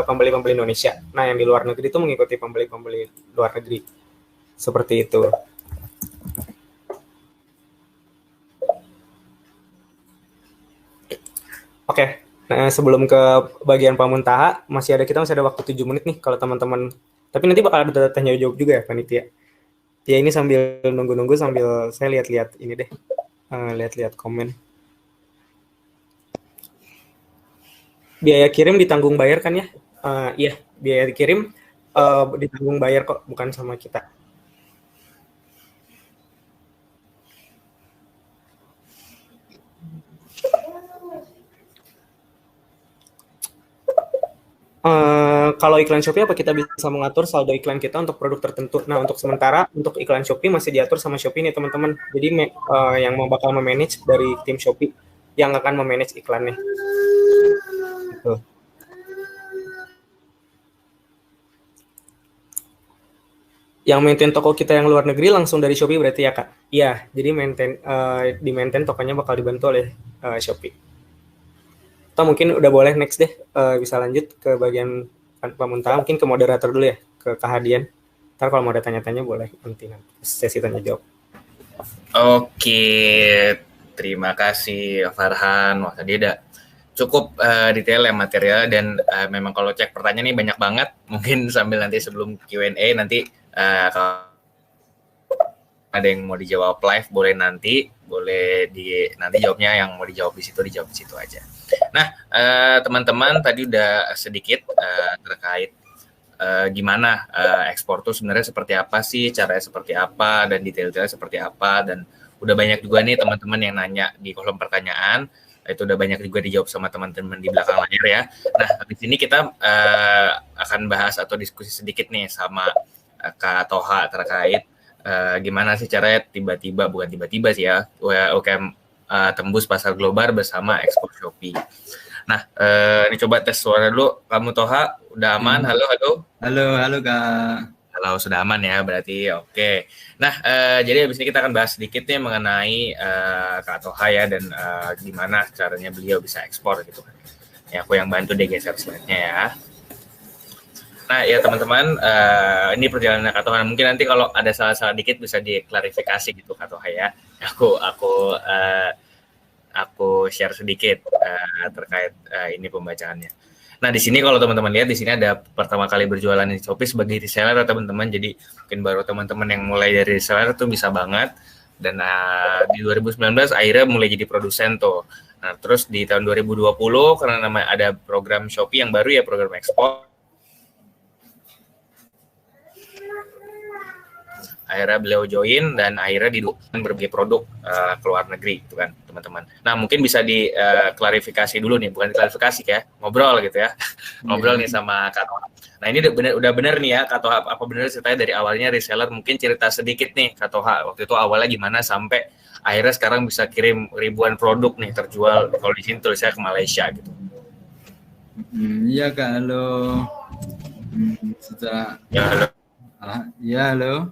pembeli-pembeli Indonesia. Nah, yang di luar negeri itu mengikuti pembeli-pembeli luar negeri. Seperti itu. Oke. Nah, sebelum ke bagian Pamuntaha, masih ada waktu 7 menit nih kalau teman-teman. Tapi nanti bakal ada tanya jawab juga ya, panitia. Ya ini sambil nunggu-nunggu sambil saya lihat-lihat ini deh. Lihat-lihat komen. Biaya kirim ditanggung bayar kan ya? Iya, biaya kirim ditanggung bayar kok, bukan sama kita. Kalau iklan Shopee apa kita bisa mengatur saldo iklan kita untuk produk tertentu. Nah, untuk sementara untuk iklan Shopee masih diatur sama Shopee nih teman-teman. Jadi yang mau bakal memanage dari tim Shopee yang akan memanage iklannya. Tuh. Yang maintain toko kita yang luar negeri langsung dari Shopee berarti ya Kak? Iya, jadi di maintain tokonya bakal dibantu oleh Shopee. Atau mungkin udah boleh next deh, bisa lanjut ke bagian Pamuntaha, mungkin ke moderator dulu ya, ke Kahadian. Ntar kalau mau ada tanya-tanya boleh nanti sesi tanya jawab. Oke, terima kasih Farhan. Wah, tadi udah cukup detail ya material, dan memang kalau cek pertanyaan ini banyak banget. Mungkin sambil nanti sebelum Q&A nanti kalau ada yang mau dijawab live boleh nanti jawabnya yang mau dijawab di situ aja. Nah, teman-teman tadi udah sedikit terkait gimana ekspor tuh sebenarnya seperti apa sih, caranya seperti apa, dan detail-detailnya seperti apa, dan udah banyak juga nih teman-teman yang nanya di kolom pertanyaan. Itu udah banyak juga dijawab sama teman-teman di belakang layar ya. Nah, di sini kita akan bahas atau diskusi sedikit nih sama Kak Toha terkait gimana sih caranya bukan tiba-tiba sih ya, UMKM tembus pasar global bersama ekspor Shopee. Nah, ini coba tes suara dulu. Kamu Toha, udah aman? Halo Kak. Halo, sudah aman ya berarti. Oke. Nah, jadi habis ini kita akan bahas sedikit nih mengenai Kak Toha ya, dan gimana caranya beliau bisa ekspor gitu kan. Ya, aku yang bantu deh geser slide-nya ya. Nah, ya teman-teman, ini perjalanan Kak Toha. Mungkin nanti kalau ada salah-salah dikit bisa diklarifikasi gitu Kak Toha ya. Aku share sedikit terkait ini pembacaannya. Nah, di sini kalau teman-teman lihat, di sini ada pertama kali berjualan di Shopee sebagai reseller teman-teman. Jadi mungkin baru teman-teman yang mulai dari reseller tuh bisa banget. Dan di 2019 akhirnya mulai jadi produsen tuh. Nah, terus di tahun 2020 karena ada program Shopee yang baru ya, program ekspor. Akhirnya beliau join dan akhirnya didukung berbagai produk ke luar negeri gitu kan teman-teman. Nah, mungkin bisa diklarifikasi dulu nih, bukan klarifikasi ya, ngobrol gitu ya. Ngobrol nih sama Kak Toha. Nah, ini udah benar nih ya Kak Toha, apa benar ceritanya dari awalnya reseller? Mungkin cerita sedikit nih Kak Toha, waktu itu awalnya gimana sampai akhirnya sekarang bisa kirim ribuan produk nih terjual, kalau di sini tulisnya ke Malaysia gitu. Iya Kak, halo. Ya, halo. Ya, halo.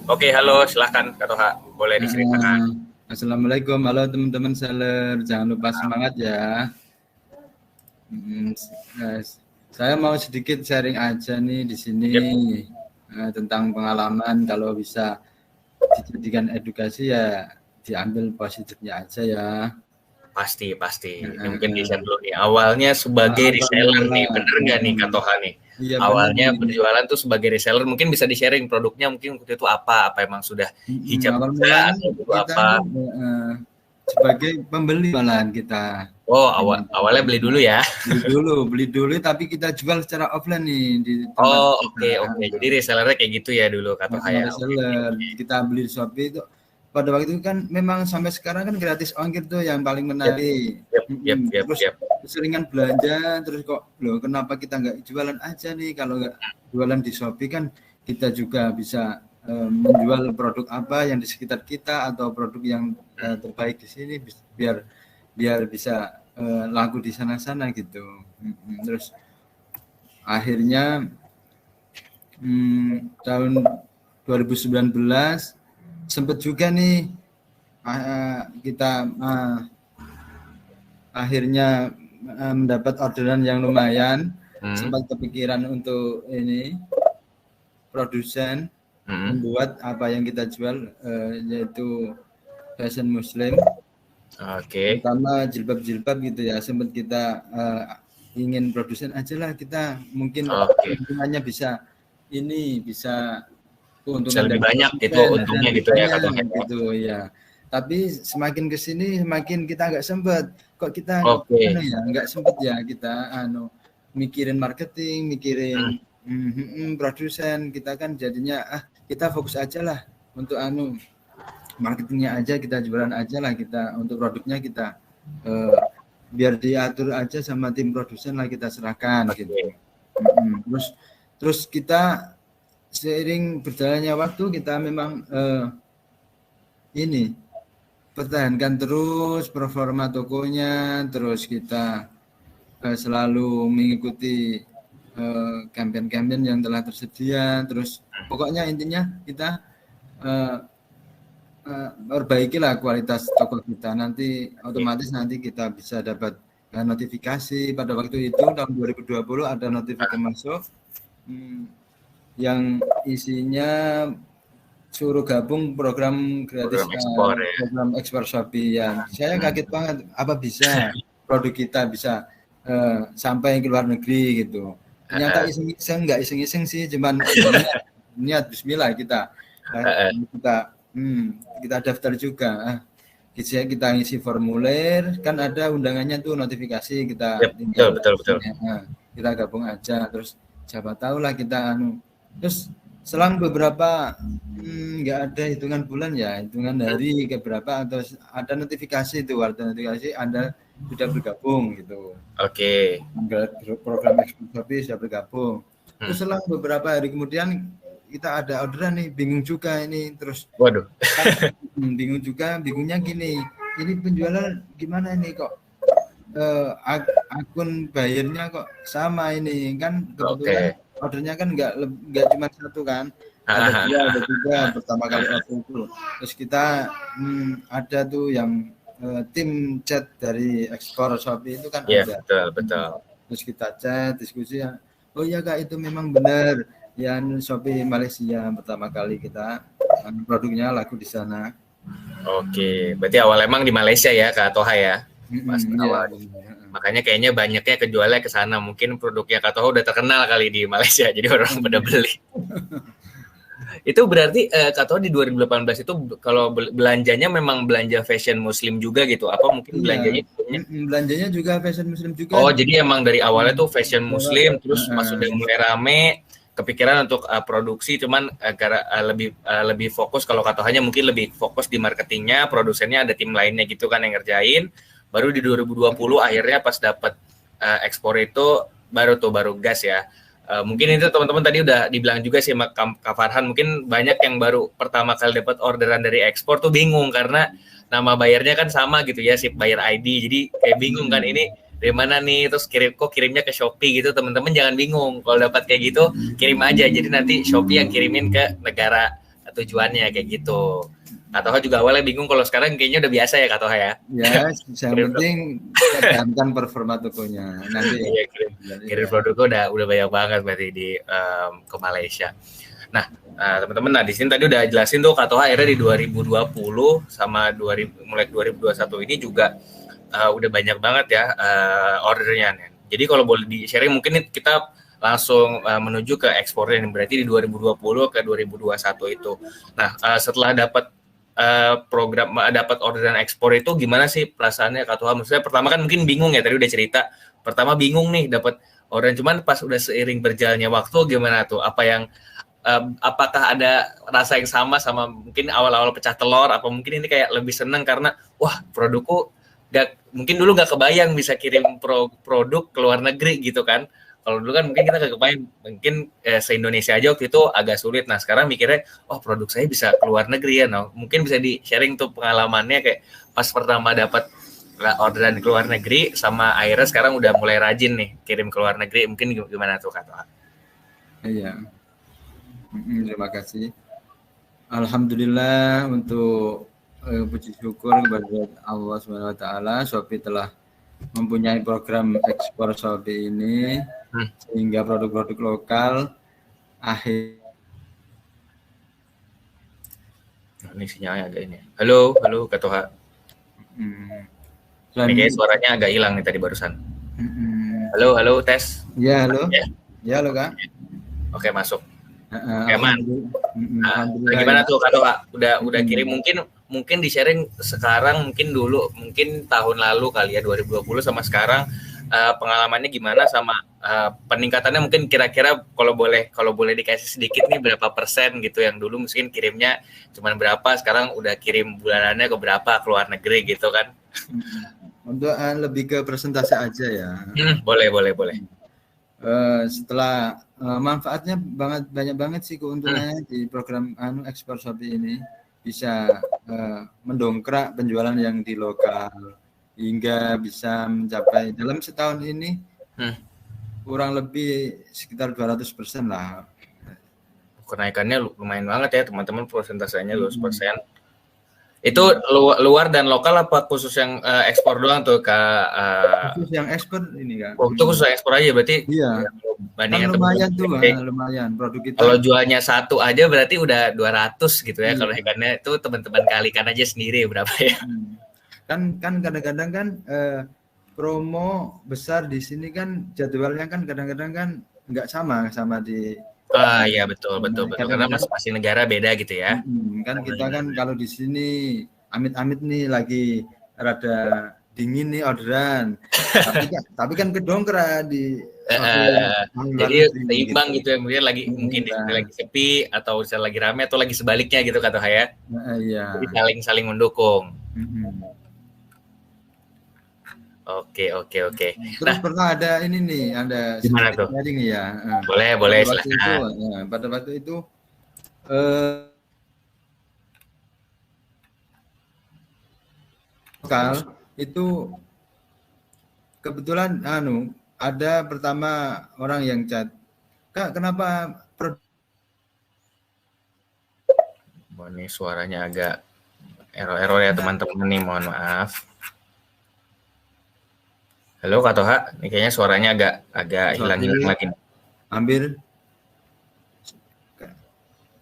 Oke, halo, silahkan Kak Toha. boleh diceritakan. Assalamualaikum, halo teman-teman seller, jangan lupa semangat ya. Saya mau sedikit sharing aja nih di sini tentang pengalaman. Kalau bisa dijadikan edukasi ya diambil positifnya aja ya. Pasti. Ini mungkin di-share dulu nih. Awalnya sebagai reseller nih, bener nggak nih Kak Toha nih? Iya, awalnya bener. berjualan tuh sebagai reseller, mungkin bisa di-sharing produknya mungkin waktu itu apa emang sudah hijab awal juga mulanya atau kita apa? Sebagai pembeli malahan kita. Oh, awalnya beli dulu ya. Beli dulu tapi kita jual secara offline nih di tempat. Oh, oke. Jadi resellernya kayak gitu ya dulu Kak Toha ya. Reseller. Kita beli di Shopee itu pada waktu itu kan memang sampai sekarang kan gratis ongkir tuh yang paling menarik. Terus keseringan belanja, terus kok loh kenapa kita nggak jualan aja nih? Kalau nggak jualan di Shopee kan kita juga bisa menjual produk apa yang di sekitar kita atau produk yang terbaik di sini biar bisa laku di sana-sana gitu. Terus akhirnya tahun 2019 sempat juga nih kita akhirnya mendapat orderan yang lumayan. Sempat kepikiran untuk ini produsen membuat apa yang kita jual yaitu fashion muslim. Pertama jilbab gitu ya. Sempat kita ingin produsen aja lah kita, mungkin keuntungannya bisa lebih banyak gitu untungnya gitu ya gitu ya. Tapi semakin kesini semakin kita nggak sempet kok kita nggak sempet ya kita mikirin marketing, mikirin produsen. Kita kan jadinya kita fokus aja lah untuk marketingnya aja, kita jualan aja lah, kita untuk produknya kita biar diatur aja sama tim produsen lah, kita serahkan gitu. Terus kita seiring berjalannya waktu kita memang pertahankan terus performa tokonya, terus kita selalu mengikuti campaign-campaign yang telah tersedia. Terus pokoknya intinya kita perbaikilah kualitas toko kita, nanti otomatis nanti kita bisa dapat notifikasi. Pada waktu itu tahun 2020 ada notifikasi masuk yang isinya suruh gabung program gratis program ekspor Shopee ya. Saya kaget banget, apa bisa produk kita bisa sampai ke luar negeri gitu. Ternyata iseng-iseng, nggak iseng-iseng sih, cuman niat bismillah kita daftar juga. Kita ngisi formulir, kan ada undangannya tuh, notifikasi kita betul. Kita gabung aja, terus siapa tahu lah kita terus selang beberapa nggak ada hitungan bulan ya, hitungan hari ke berapa, atau ada notifikasi itu, ada notifikasi Anda sudah bergabung gitu. Program ekspor Shopee sudah bergabung. Terus selang beberapa hari kemudian kita ada orderan nih, bingung juga ini. Terus bingungnya gini, ini penjualan gimana ini kok akun bayarnya kok sama ini kan, kebetulan ordernya kan nggak cuma satu kan, ada tiga pertama kali order itu. Terus kita ada tuh yang tim chat dari ekspor Shopee itu kan ada. Betul. Terus kita chat, diskusi ya. Oh iya Kak, itu memang benar ya, Shopee Malaysia pertama kali kita produknya laku di sana. Berarti awal emang di Malaysia ya Kak Toha ya. Makanya kayaknya banyaknya kejualnya ke sana. Mungkin produknya Kak Toha udah terkenal kali di Malaysia, jadi orang pada beli. Itu berarti Kak Toha di 2018 itu kalau belanjanya memang belanja fashion muslim juga gitu? Apa mungkin belanjanya juga fashion muslim juga? Oh, jadi emang dari awalnya tuh fashion muslim, terus pas udah mulai rame, kepikiran untuk produksi, cuman lebih fokus. Kalau Kak Tohanya mungkin lebih fokus di marketingnya, produsennya ada tim lainnya gitu kan yang ngerjain. Baru di 2020 akhirnya pas dapat ekspor itu baru gas ya. Mungkin itu teman-teman tadi udah dibilang juga sih sama Kak Farhan, mungkin banyak yang baru pertama kali dapat orderan dari ekspor tuh bingung karena nama bayarnya kan sama gitu ya, sip bayar ID. Jadi kayak bingung kan, ini dari mana nih, terus kirimnya ke Shopee gitu. Teman-teman jangan bingung, kalau dapat kayak gitu kirim aja, jadi nanti Shopee yang kirimin ke negara tujuannya kayak gitu. Kak Toha juga awalnya bingung, kalau sekarang kayaknya udah biasa ya Kak Toha ya. Ya, yang penting pertahankan performa tokonya. Nanti Iya, kirim produknya udah banyak banget berarti di ke Malaysia. Nah, teman-teman, di sini tadi udah jelasin tuh Kak Toha akhirnya di 2020 sama mulai 2021 ini juga udah banyak banget ya ordernya. Jadi kalau boleh di-sharing mungkin kita langsung menuju ke ekspornya, berarti di 2020 ke 2021 itu. Nah, setelah dapat program, dapat orderan ekspor itu gimana sih perasaannya Kak Toha? Maksudnya pertama kan mungkin bingung ya, tadi udah cerita. Pertama bingung nih dapat orderan, cuman pas udah seiring berjalannya waktu gimana tuh? Apakah ada rasa yang sama mungkin awal-awal pecah telur, apa mungkin ini kayak lebih seneng karena wah produkku mungkin dulu nggak kebayang bisa kirim produk ke luar negeri gitu kan. Kalau dulu kan mungkin kita nggak kebayang, mungkin se-Indonesia aja waktu itu agak sulit. Nah sekarang mikirnya, oh produk saya bisa ke luar negeri ya. Nah, mungkin bisa di-sharing tuh pengalamannya kayak pas pertama dapat orderan ke luar negeri sama akhirnya sekarang udah mulai rajin nih kirim ke luar negeri. Mungkin gimana tuh Kak Toha? Iya. Terima kasih. Alhamdulillah, untuk puji syukur kepada Allah Subhanahu wa taala, Shopee telah mempunyai program ekspor Shopee ini sehingga produk-produk lokal ini sinyalnya agak ini. Halo Kak Toha. Ini kayak suaranya agak hilang nih tadi barusan. Halo tes. Ya, halo. Ya, halo Kak. Oke, masuk. Eman. Gimana tuh Kak Toha? Udah kirim, mungkin di sharing sekarang, mungkin dulu, mungkin tahun lalu kali ya 2020 sama sekarang pengalamannya gimana sama peningkatannya, mungkin kira-kira kalau boleh dikasih sedikit nih berapa persen gitu, yang dulu mungkin kirimnya cuman berapa, sekarang udah kirim bulanannya ke berapa ke luar negeri gitu kan. Untuk lebih ke persentase aja ya. Boleh. Setelah manfaatnya banyak banget sih keuntungannya di program ekspor Shopee ini, bisa mendongkrak penjualan yang di lokal hingga bisa mencapai dalam setahun ini kurang lebih sekitar 200% lah. Kenaikannya lumayan banget ya teman-teman, persentasenya 200%. Itu luar dan lokal apa khusus yang ekspor doang tuh Kak? Khusus yang ekspor ini Kak. Itu khusus ekspor aja berarti. Iya. Bandingkan lumayan tuh, lumayan produk kita. Kalau jualnya satu aja berarti udah 200 gitu ya. Kalau ikannya itu teman-teman kalikan aja sendiri berapa ya? Kan kadang-kadang kan promo besar di sini kan jadwalnya kan kadang-kadang kan nggak sama di. Iya betul karena masing-masing negara beda gitu ya. Kan kita kan kalau di sini amit-amit nih lagi rada dingin nih orderan, tapi kan kedongkrak di jadi seimbang gitu ya, kemudian mungkin lagi sepi atau lagi rame atau lagi sebaliknya gitu kata saya. Iya. Jadi saling mendukung. Oke. Terus pernah ada ini nih, ada gimana tuh? Nih ya. Boleh silakan. Pada waktu itu lokal itu kebetulan ada pertama orang yang chat, Kak kenapa ini suaranya agak error ya teman-teman nih, mohon maaf. Halo Kak Toha, ini kayaknya suaranya agak hilang-hilang lagi. Hampir.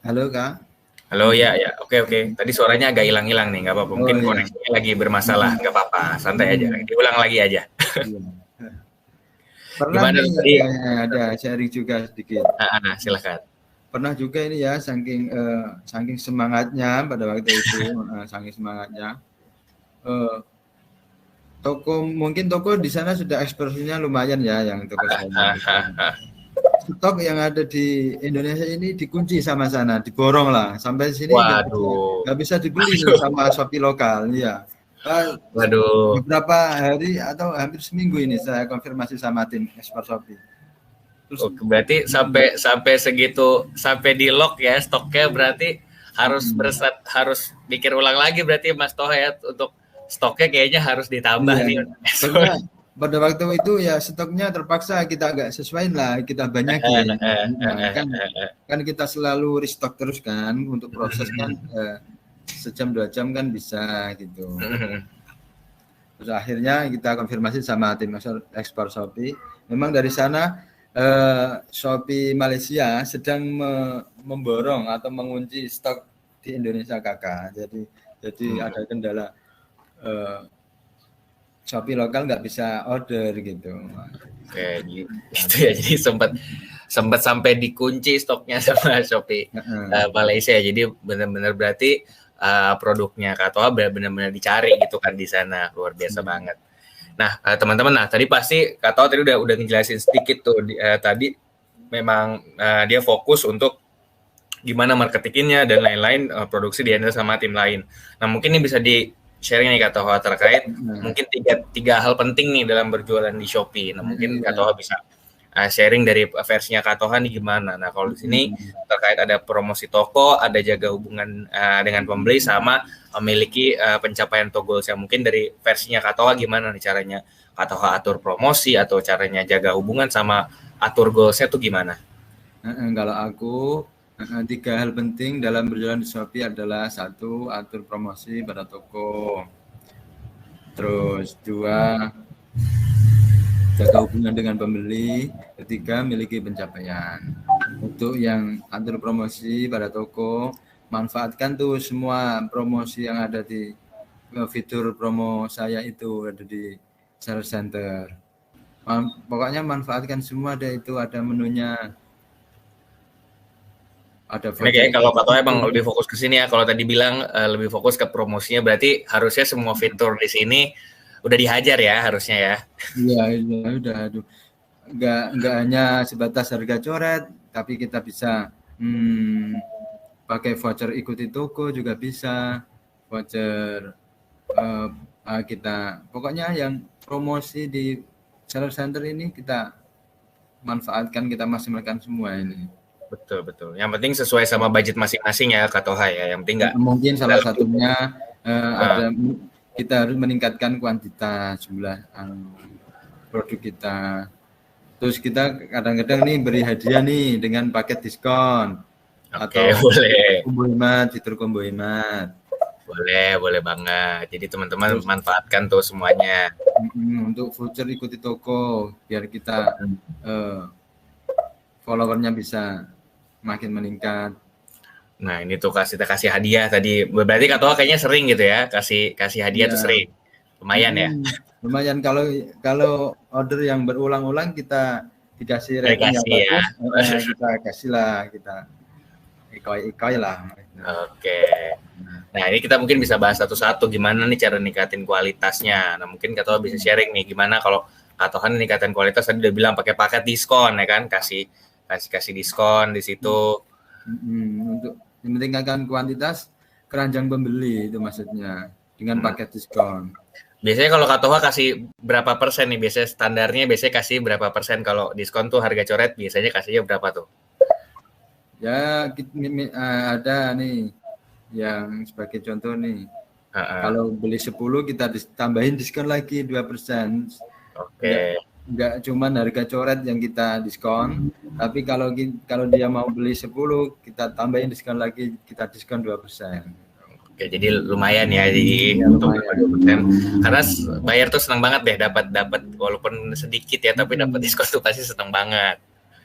Halo Kak. Halo ya, oke. Tadi suaranya agak hilang-hilang nih, nggak apa-apa. Mungkin koneksinya lagi bermasalah, nggak apa-apa, santai aja. Diulang lagi aja. Pernah nih, ada sharing juga sedikit. Silakan. Pernah juga ini ya, saking semangatnya pada waktu itu, saking semangatnya. Toko di sana sudah ekspresinya lumayan ya, yang toko saya. Stok yang ada di Indonesia ini dikunci sama sana, diborong lah sampai sini. Nggak bisa dibeli sama Shopee lokal, ya. Waduh. Beberapa hari atau hampir seminggu ini saya konfirmasi sama tim ekspor Shopee. Terus, berarti sampai segitu, sampai di lock ya stoknya, berarti harus pikir ulang lagi berarti Mas Toha ya, untuk stoknya kayaknya harus ditambah nih. Pada waktu itu ya stoknya terpaksa kita agak sesuaiin lah, kita banyakin. Kan kita selalu restock terus kan untuk proses kan. sejam 2 jam kan bisa gitu. Terus akhirnya kita konfirmasi sama tim ekspor Shopee. Memang dari sana Shopee Malaysia sedang memborong atau mengunci stok di Indonesia kakak. Jadi ada kendala Shopee lokal nggak bisa order gitu. Oke, gitu ya. Jadi sempat sampai dikunci stoknya sama Shopee Malaysia. Jadi benar-benar berarti produknya Kak Toha benar-benar dicari gitu kan di sana, luar biasa banget. Nah teman-teman, tadi pasti Kak Toha tadi udah ngejelasin sedikit tuh tadi memang dia fokus untuk gimana marketingnya dan lain-lain, produksi dihandle sama tim lain. Nah mungkin ini bisa di sharing nih Kak Toha terkait mungkin tiga hal penting nih dalam berjualan di Shopee. Nah mungkin Kak Toha bisa sharing dari versinya Kak Toha nih gimana. Nah kalau di sini terkait ada promosi toko, ada jaga hubungan dengan pembeli, sama memiliki pencapaian goals. Yang mungkin dari versinya Kak Toha gimana nih caranya Kak Toha atur promosi atau caranya jaga hubungan sama atur goalsnya tuh gimana? Kalau aku 3 hal penting dalam berjualan di Shopee adalah 1, atur promosi pada toko. Terus 2, jaga hubungan dengan pembeli. 3, miliki pencapaian. Untuk yang atur promosi pada toko, manfaatkan tuh semua promosi yang ada di fitur promo saya itu ada di Sales Center. Pokoknya manfaatkan semua, ada menunya. Ini kayak kalau Kak Toha emang lebih fokus ke sini ya. Kalau tadi bilang lebih fokus ke promosinya, berarti harusnya semua fitur di sini udah dihajar ya harusnya ya. Iya, udah. Enggak hanya sebatas harga coret, tapi kita bisa pakai voucher ikuti toko juga bisa, voucher kita pokoknya yang promosi di Seller Center ini kita manfaatkan, kita maksimalkan semua ini. Betul. Yang penting sesuai sama budget masing-masing ya Kak Toha ya. Yang penting nggak. Mungkin salah satunya ada kita harus meningkatkan kuantitas jumlah produk kita. Terus kita kadang-kadang nih beri hadiah nih dengan paket diskon. Oke, boleh. Combo hemat, fitur combo hemat. Boleh banget. Jadi teman-teman manfaatkan tuh semuanya. Untuk voucher ikuti toko biar kita followernya bisa makin meningkat. Nah ini tuh kita kasih hadiah tadi. Berarti Kak Toha kayaknya sering gitu ya, kasih hadiah tuh sering. Lumayan ya. Lumayan kalau order yang berulang-ulang kita dikasih rating yang bagus, ya. Kita kasih lah, kita ikoi lah. Oke. Nah ini kita mungkin bisa bahas satu-satu gimana nih cara ningkatin kualitasnya. Nah mungkin Kak Toha bisa sharing nih gimana kalau Kak Toha ningkatin kualitas, tadi udah bilang pakai paket diskon ya kan, kasih diskon di situ. Untuk meningkatkan kuantitas keranjang pembeli itu maksudnya dengan paket diskon. Biasanya kalau Kak Toha kasih berapa persen nih? Biasanya standarnya kasih berapa persen kalau diskon tuh harga coret biasanya kasihnya berapa tuh? Ya ada nih yang sebagai contoh nih. Kalau beli 10 kita tambahin diskon lagi 2%. Oke. Enggak cuma harga coret yang kita diskon, tapi kalau dia mau beli 10 kita tambahin diskon lagi, kita diskon 2%. Oke, jadi lumayan ya, jadi untuk 2%. Karena bayar tuh senang banget deh dapat walaupun sedikit ya, tapi dapat diskon tuh pasti senang banget.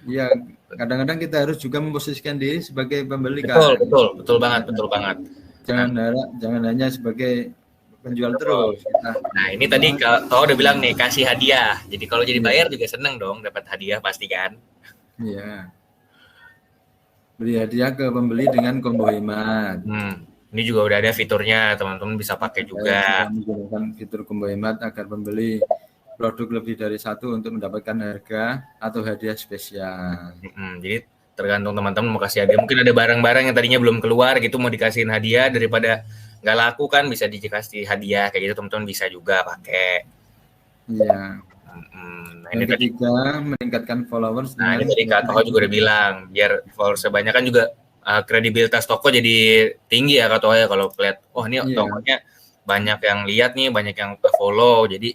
Iya, kadang-kadang kita harus juga memposisikan diri sebagai pembeli. Betul banget. Jangan hanya sebagai penjual terus. Nah ini tadi Kak udah bilang nih kasih hadiah. Jadi kalau jadi bayar juga seneng dong dapat hadiah pasti kan? Iya. Beri hadiah ke pembeli dengan combo hemat. Ini juga udah ada fiturnya, teman-teman bisa pakai juga. Menggunakan fitur combo hemat agar pembeli produk lebih dari 1 untuk mendapatkan harga atau hadiah spesial. Jadi tergantung teman-teman mau kasih hadiah. Mungkin ada barang-barang yang tadinya belum keluar gitu mau dikasihin hadiah, daripada nggak laku kan bisa dikasih hadiah kayak gitu, teman-teman bisa juga pakai. Iya. Yang ketiga, meningkatkan followers. Nah ini tadi Kak Toha juga udah bilang biar followers sebanyak kan juga kredibilitas toko jadi tinggi ya Kak Toha ya, kalau lihat ini tokonya banyak yang lihat nih, banyak yang follow, jadi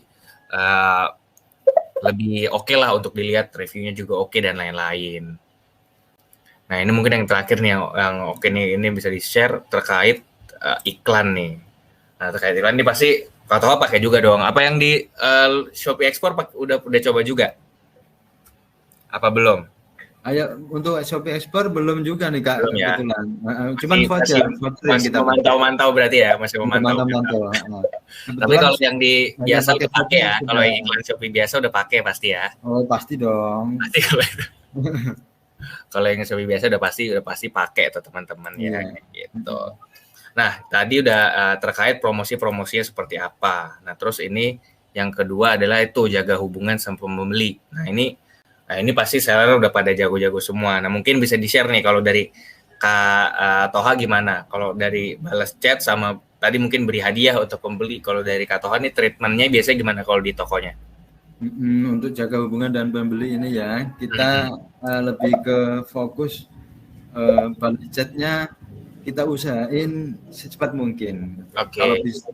lebih oke lah untuk dilihat, reviewnya juga oke dan lain-lain. Nah ini mungkin yang terakhir nih yang oke nih, ini bisa di-share terkait iklan nih. Nah, terkait iklan ini pasti Kak Toha pakai juga dong. Apa yang di Shopee Export udah coba juga? Apa belum? Ayo, untuk Shopee Export belum juga nih Kak, Belum ya? kebetulan. Cuman voucher yang Masih kita memantau berarti ya, masih memantau. Tapi kalau yang di biasa udah pakai ya, kalau yang iklan Shopee biasa udah pakai pasti ya. Oh, pasti dong. Pasti kalau yang Shopee biasa udah pasti pakai tuh teman-teman ya, gitu. Nah, tadi udah terkait promosi-promosinya seperti apa. Nah, terus ini yang kedua adalah itu jaga hubungan sama pembeli. Nah, ini pasti seller udah pada jago-jago semua. Nah, mungkin bisa di-share nih kalau dari Kak Toha gimana? Kalau dari balas chat sama tadi mungkin beri hadiah untuk pembeli. Kalau dari Kak Toha nih treatmentnya biasanya gimana kalau di tokonya? Untuk jaga hubungan dan pembeli ini ya, kita lebih ke fokus balas chatnya kita usahain secepat mungkin. Oke.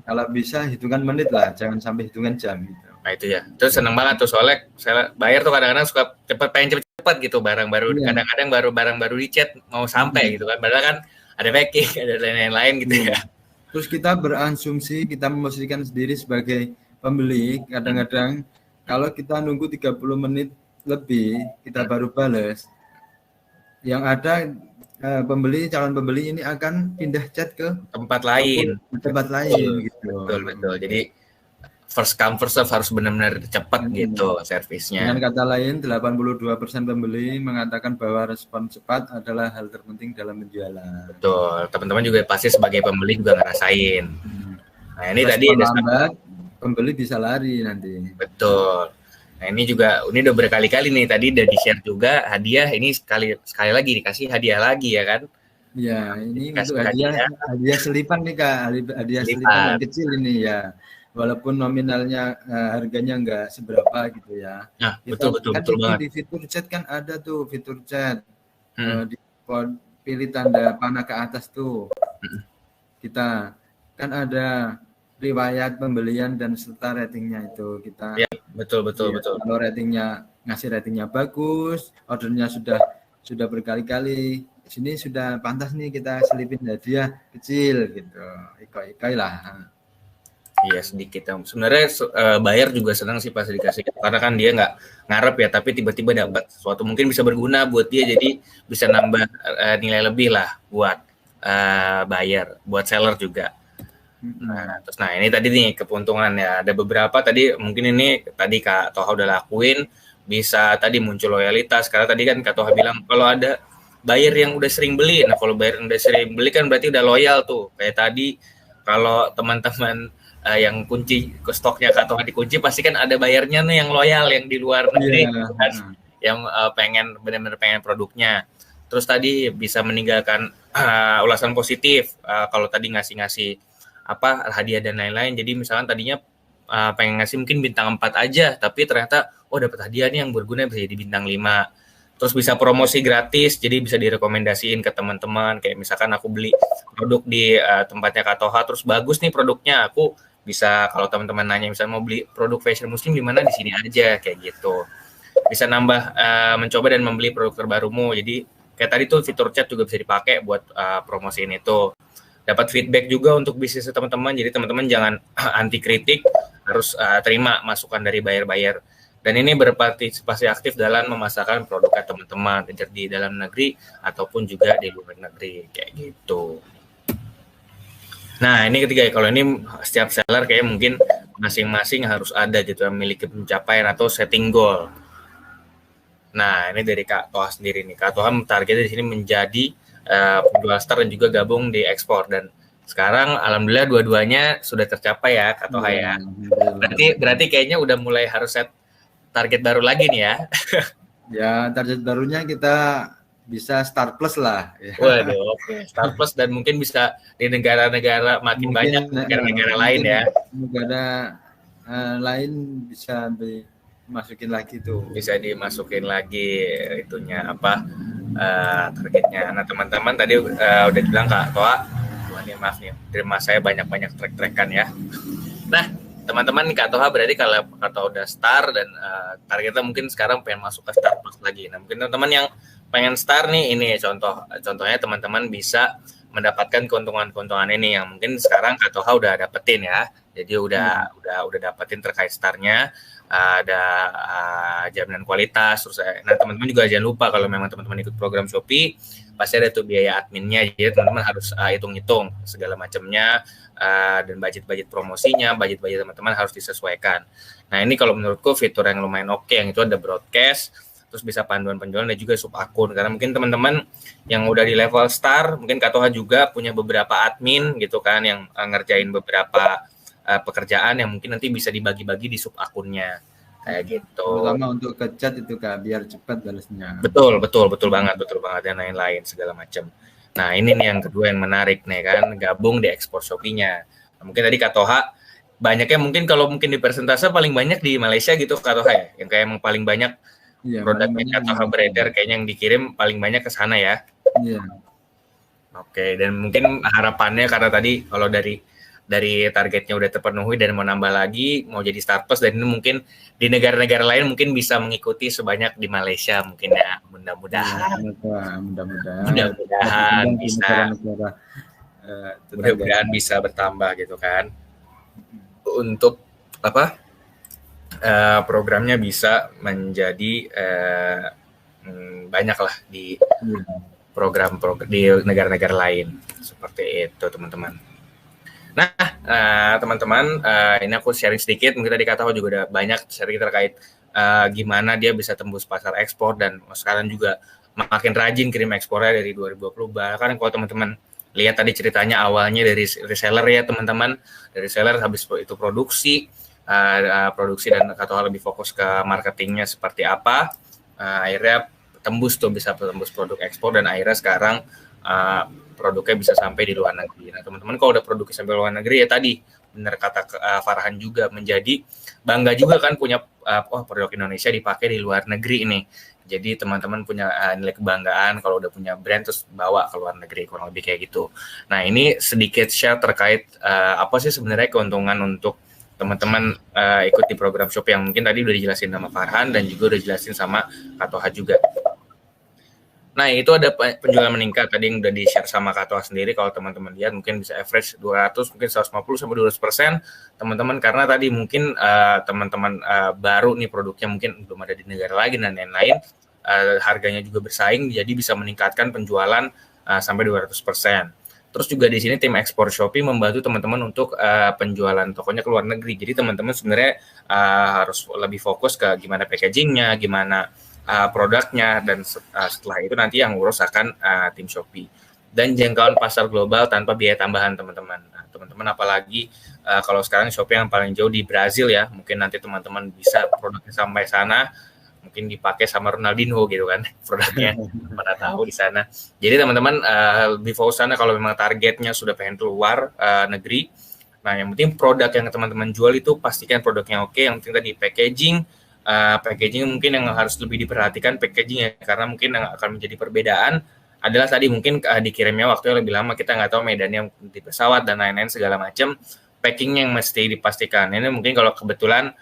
Kalau bisa hitungan menit lah, jangan sampai hitungan jam gitu. Nah itu ya, terus seneng banget tuh soalnya saya bayar tuh kadang-kadang suka pengen cepet-cepet gitu barang baru, kadang-kadang barang baru di chat mau sampai gitu kan, padahal kan ada packing, ada lain-lain gitu ya. Terus kita berasumsi, kita memposisikan sendiri sebagai pembeli, kadang-kadang kalau kita nunggu 30 menit lebih, kita baru balas, yang ada calon pembeli ini akan pindah chat ke tempat lain gitu. Betul. Jadi first come first serve harus benar-benar cepat gitu servisnya. Dengan kata lain, 82% pembeli mengatakan bahwa respon cepat adalah hal terpenting dalam penjualan. Betul, teman-teman juga pasti sebagai pembeli juga ngerasain. Nah ini respon tadi ada lambat, pembeli bisa lari nanti. Betul. Nah ini udah berkali-kali nih, tadi udah di-share juga hadiah, ini sekali lagi dikasih hadiah lagi ya kan? Ya, ini untuk hadiah selipan nih Kak, hadiah selipan yang kecil ini ya. Walaupun nominalnya harganya enggak seberapa gitu ya. Nah, betul banget. Di fitur chat kan ada tuh fitur chat. Pilih tanda panah ke atas tuh. Kita kan ada riwayat pembelian dan serta ratingnya itu kita. Ya, betul. Kalau ngasih ratingnya bagus, ordernya sudah berkali-kali, sini sudah pantas nih kita selipin hadiah kecil gitu. Ikai lah. Iya sedikit. Sebenarnya buyer juga senang sih pas dikasih, karena kan dia nggak ngarep ya, tapi tiba-tiba dapat sesuatu mungkin bisa berguna buat dia, jadi bisa nambah nilai lebih lah buat buyer, buat seller juga. Nah ini tadi nih keuntungan ya, ada beberapa tadi mungkin ini tadi Kak Toha udah lakuin, bisa tadi muncul loyalitas, karena tadi kan Kak Toha bilang kalau ada buyer yang udah sering beli, nah kalau buyer yang udah sering beli kan berarti udah loyal tuh, kayak tadi kalau teman-teman yang kunci ke stoknya Kak Toha dikunci, pasti kan ada bayarnya nih yang loyal, yang di luar negeri kan, yang benar-benar pengen produknya. Terus tadi bisa meninggalkan ulasan positif, kalau tadi ngasih hadiah dan lain-lain. Jadi misalkan tadinya pengen ngasih mungkin bintang 4 aja, tapi ternyata dapat hadiah nih yang berguna, bisa jadi bintang 5. Terus bisa promosi gratis, jadi bisa direkomendasiin ke teman-teman, kayak misalkan aku beli produk di tempatnya Kak Toha, terus bagus nih produknya, aku bisa, kalau teman-teman nanya misalnya mau beli produk fashion muslim di mana, di sini aja, kayak gitu. Bisa nambah mencoba dan membeli produk terbarumu. Jadi kayak tadi tuh fitur chat juga bisa dipakai buat promosiin itu. Dapat feedback juga untuk bisnis teman-teman, jadi teman-teman jangan anti kritik, harus terima masukan dari buyer-buyer. Dan ini berpartisipasi aktif dalam memasarkan produknya teman-teman, di dalam negeri ataupun juga di luar negeri, kayak gitu. Nah ini ketiga, kalau ini setiap seller kayak mungkin masing-masing harus ada gitu, memiliki pencapaian atau setting goal. Nah ini dari Kak Toha sendiri nih, Kak Toha targetnya di sini menjadi penjual star dan juga gabung di ekspor, dan sekarang alhamdulillah dua-duanya sudah tercapai ya Kak Toha ya. Berarti kayaknya udah mulai harus set target baru lagi nih ya. Ya, target barunya kita bisa Star Plus lah. Waduh, oke. Star Plus, dan mungkin bisa di negara-negara makin banyak, negara-negara lain ya. Negara lain bisa dimasukin lagi tuh. Bisa dimasukin lagi itunya targetnya. Nah teman-teman tadi udah bilang Kak Toha, maaf nih, terima saya banyak-banyak trek-trekan ya. Nah teman-teman Kak Toha berarti kalau Kak Toha udah star dan targetnya mungkin sekarang pengen masuk ke Star Plus lagi. Nah mungkin teman-teman yang pengen star nih, ini contohnya teman-teman bisa mendapatkan keuntungan-keuntungan ini yang mungkin sekarang Kak Toha udah dapetin ya. Jadi udah dapetin terkait startnya, ada jaminan kualitas. Terus, nah teman-teman juga jangan lupa kalau memang teman-teman ikut program Shopee, pasti ada tuh biaya adminnya. Jadi teman-teman harus hitung-hitung segala macamnya, dan budget promosinya, budget teman-teman harus disesuaikan. Nah ini kalau menurutku fitur yang lumayan oke, yang itu ada broadcast, terus bisa panduan penjualan dan juga sub akun. Karena mungkin teman-teman yang udah di level star, mungkin Kak Toha juga punya beberapa admin gitu kan yang ngerjain beberapa pekerjaan yang mungkin nanti bisa dibagi-bagi di sub akunnya kayak gitu. Terutama untuk ke chat itu Kak, biar cepat balasnya. Betul banget dan lain-lain segala macam. Nah ini nih yang kedua yang menarik nih kan, gabung di ekspor Shopee-nya. Nah, mungkin tadi Kak Toha banyaknya mungkin kalau mungkin di persentase paling banyak di Malaysia gitu Kak Toha ya, yang kayak emang paling banyak produknya Kak Toha beredar kayaknya yang dikirim paling banyak ke sana ya. Iya. Oke, dan mungkin harapannya karena tadi kalau dari targetnya udah terpenuhi dan mau nambah lagi, mau jadi starters, dan ini mungkin di negara-negara lain mungkin bisa mengikuti sebanyak di Malaysia mungkin ya, mudah-mudahan bisa bertambah gitu kan, untuk programnya bisa menjadi banyak lah di program di negara-negara lain seperti itu teman-teman. Nah, teman-teman, ini aku sharing sedikit. Mungkin tadi Kak Toha juga udah banyak sharing terkait gimana dia bisa tembus pasar ekspor, dan sekarang juga makin rajin kirim ekspornya dari 2020. Bahkan kalau teman-teman lihat tadi ceritanya awalnya dari reseller ya teman-teman, dari reseller habis itu produksi dan Kak Toha lebih fokus ke marketingnya seperti apa. Akhirnya bisa tembus produk ekspor, dan akhirnya sekarang produknya bisa sampai di luar negeri. Nah teman-teman kalau udah produknya sampai luar negeri ya tadi benar kata Farhan juga, menjadi bangga juga kan punya produk Indonesia dipakai di luar negeri ini. Jadi teman-teman punya nilai kebanggaan kalau udah punya brand terus bawa ke luar negeri, kurang lebih kayak gitu. Nah ini sedikit share terkait apa sih sebenarnya keuntungan untuk teman-teman ikut di program Shopee yang mungkin tadi udah dijelasin sama Farhan dan juga udah dijelasin sama Kak Toha juga. Nah, itu ada penjualan meningkat tadi yang udah di-share sama Kak Toha sendiri. Kalau teman-teman lihat mungkin bisa average 200, mungkin 150-200%. Teman-teman, karena tadi mungkin teman-teman baru nih produknya mungkin belum ada di negara lagi dan lain-lain. Harganya juga bersaing, jadi bisa meningkatkan penjualan sampai 200%. Terus juga di sini tim ekspor Shopee membantu teman-teman untuk penjualan tokonya ke luar negeri. Jadi teman-teman sebenarnya harus lebih fokus ke gimana packagingnya, gimana produknya, dan setelah itu nanti yang ngurus akan tim Shopee. Dan jangkauan pasar global tanpa biaya tambahan teman-teman. Nah, teman-teman apalagi kalau sekarang Shopee yang paling jauh di Brazil ya, mungkin nanti teman-teman bisa produknya sampai sana, mungkin dipakai sama Ronaldinho gitu kan produknya, mana tahu di sana. Jadi teman-teman lebih fokus sana kalau memang targetnya sudah pengen keluar negeri. Nah yang penting produk yang teman-teman jual itu pastikan produknya oke. Yang penting tadi packaging mungkin yang harus lebih diperhatikan packagingnya, karena mungkin yang akan menjadi perbedaan adalah tadi mungkin dikirimnya waktunya lebih lama, kita nggak tahu medannya di pesawat dan lain-lain segala macam. Packing yang mesti dipastikan. Ini mungkin kalau kebetulan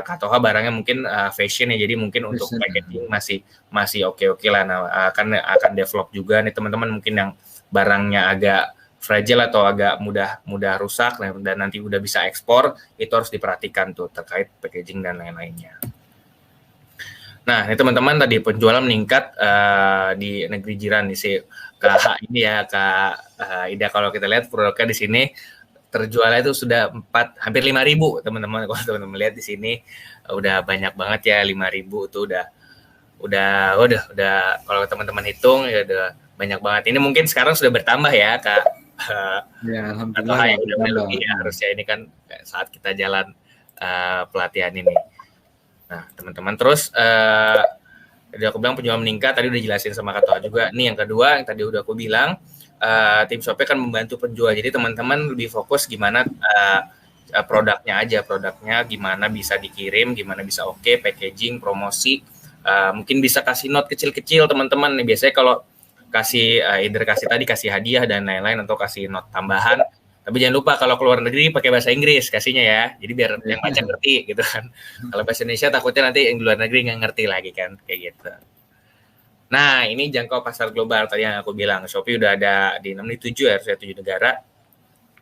Kak Toha barangnya mungkin fashion ya, jadi mungkin untuk packaging masih oke lah. Nah, akan develop juga nih teman-teman, mungkin yang barangnya agak fragile atau agak mudah rusak dan nanti udah bisa ekspor, itu harus diperhatikan tuh terkait packaging dan lain-lainnya. Nah, ini teman-teman tadi penjualan meningkat di negeri jiran nih sih Kak ini ya Kak Ida, kalau kita lihat produknya di sini terjualnya itu sudah hampir 5.000 teman-teman. Kalau teman-teman lihat di sini udah banyak banget ya, 5.000 tuh udah kalau teman-teman hitung ya udah banyak banget. Ini mungkin sekarang sudah bertambah ya Kak. Ya, alhamdulillah yang udah lebih ya, harusnya ini kan saat kita jalan pelatihan ini. Nah teman-teman terus tadi aku bilang penjualan meningkat, tadi udah jelasin sama Kak Toha juga. Nih yang kedua yang tadi udah aku bilang, tim Shopee kan membantu penjual. Jadi teman-teman lebih fokus gimana produknya gimana bisa dikirim, gimana bisa oke, packaging, promosi, mungkin bisa kasih note kecil-kecil teman-teman. Nih biasanya kalau kasih kasih hadiah dan lain-lain atau kasih note tambahan. Tapi jangan lupa kalau keluar negeri pakai bahasa Inggris kasihnya ya. Jadi biar yang baca ngerti gitu kan. Kalau bahasa Indonesia takutnya nanti yang di luar negeri nggak ngerti lagi kan kayak gitu. Nah, ini jangkau pasar global tadi yang aku bilang. Shopee udah ada di 6, 7 ya, harusnya 7 negara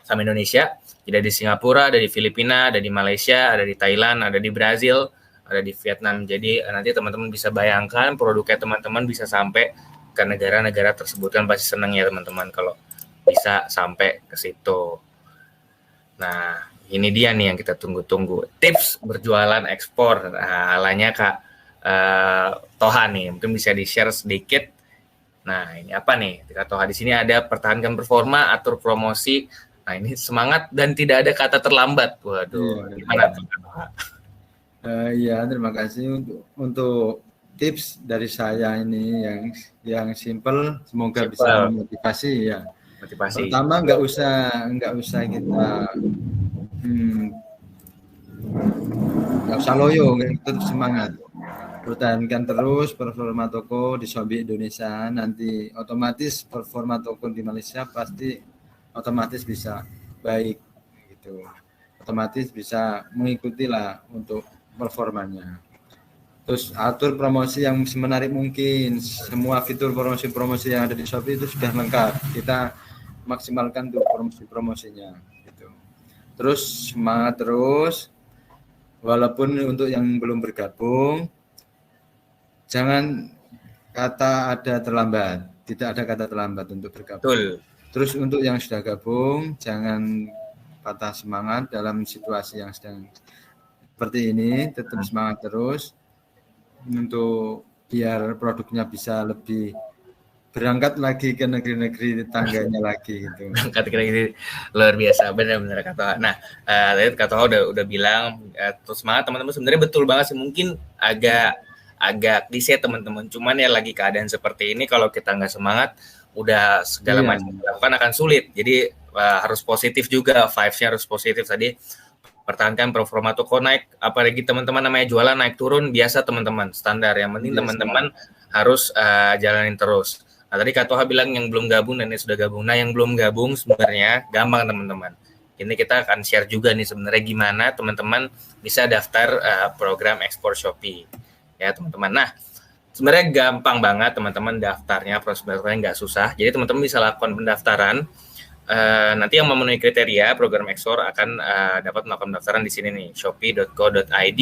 sama Indonesia. Jadi ada di Singapura, ada di Filipina, ada di Malaysia, ada di Thailand, ada di Brazil, ada di Vietnam. Jadi nanti teman-teman bisa bayangkan produknya teman-teman bisa sampai ke negara-negara tersebut, kan pasti senang ya teman-teman kalau bisa sampai ke situ. Nah, ini dia nih yang kita tunggu-tunggu. Tips berjualan ekspor. Nah, alanya Kak Toha nih, mungkin bisa di-share sedikit. Nah, ini apa nih? Kak Toha di sini ada pertahankan performa, atur promosi. Nah, ini semangat dan tidak ada kata terlambat. Waduh, gimana tuh Kak Toha? Iya, terima kasih untuk tips dari saya ini yang simple, semoga bisa memotivasi ya. Motivasi. Pertama nggak usah kita nggak usah loyo, tetap semangat. Pertahankan terus performa toko di Shopee Indonesia, nanti otomatis performa toko di Malaysia pasti otomatis bisa baik gitu. Otomatis bisa mengikuti lah untuk performanya. Terus atur promosi yang semenarik mungkin. Semua fitur promosi yang ada di Shopee itu sudah lengkap. Kita maksimalkan tuh promosi-promosinya gitu. Terus semangat terus. Walaupun untuk yang belum bergabung, jangan kata ada terlambat. Tidak ada kata terlambat untuk bergabung. Betul. Terus untuk yang sudah gabung, jangan patah semangat dalam situasi yang sedang seperti ini. Tetap semangat terus untuk biar produknya bisa lebih berangkat lagi ke negeri-negeri tetangganya lagi gitu. Berangkat ke negeri luar biasa, benar-benar Kak Toha. Nah, tadi Kak Toha udah bilang terus semangat teman-teman, sebenarnya betul banget sih, mungkin agak klise teman-teman, cuman ya lagi keadaan seperti ini kalau kita nggak semangat udah segala macam dilakukan akan sulit. Jadi harus positif juga, vibes-nya harus positif. Tadi pertahankan performa toko naik, apalagi teman-teman namanya jualan naik turun biasa teman-teman, standar. Yang penting teman-teman harus jalanin terus. Nah, tadi Kak Toha bilang yang belum gabung dan yang sudah gabung. Nah, yang belum gabung sebenarnya gampang teman-teman. Ini kita akan share juga nih sebenarnya gimana teman-teman bisa daftar program ekspor Shopee. Ya, teman-teman. Nah, sebenarnya gampang banget teman-teman daftarnya, prosedurnya nggak susah. Jadi teman-teman bisa lakukan pendaftaran. Nanti yang memenuhi kriteria program ekspor akan dapat melakukan pendaftaran di sini nih, shopee.co.id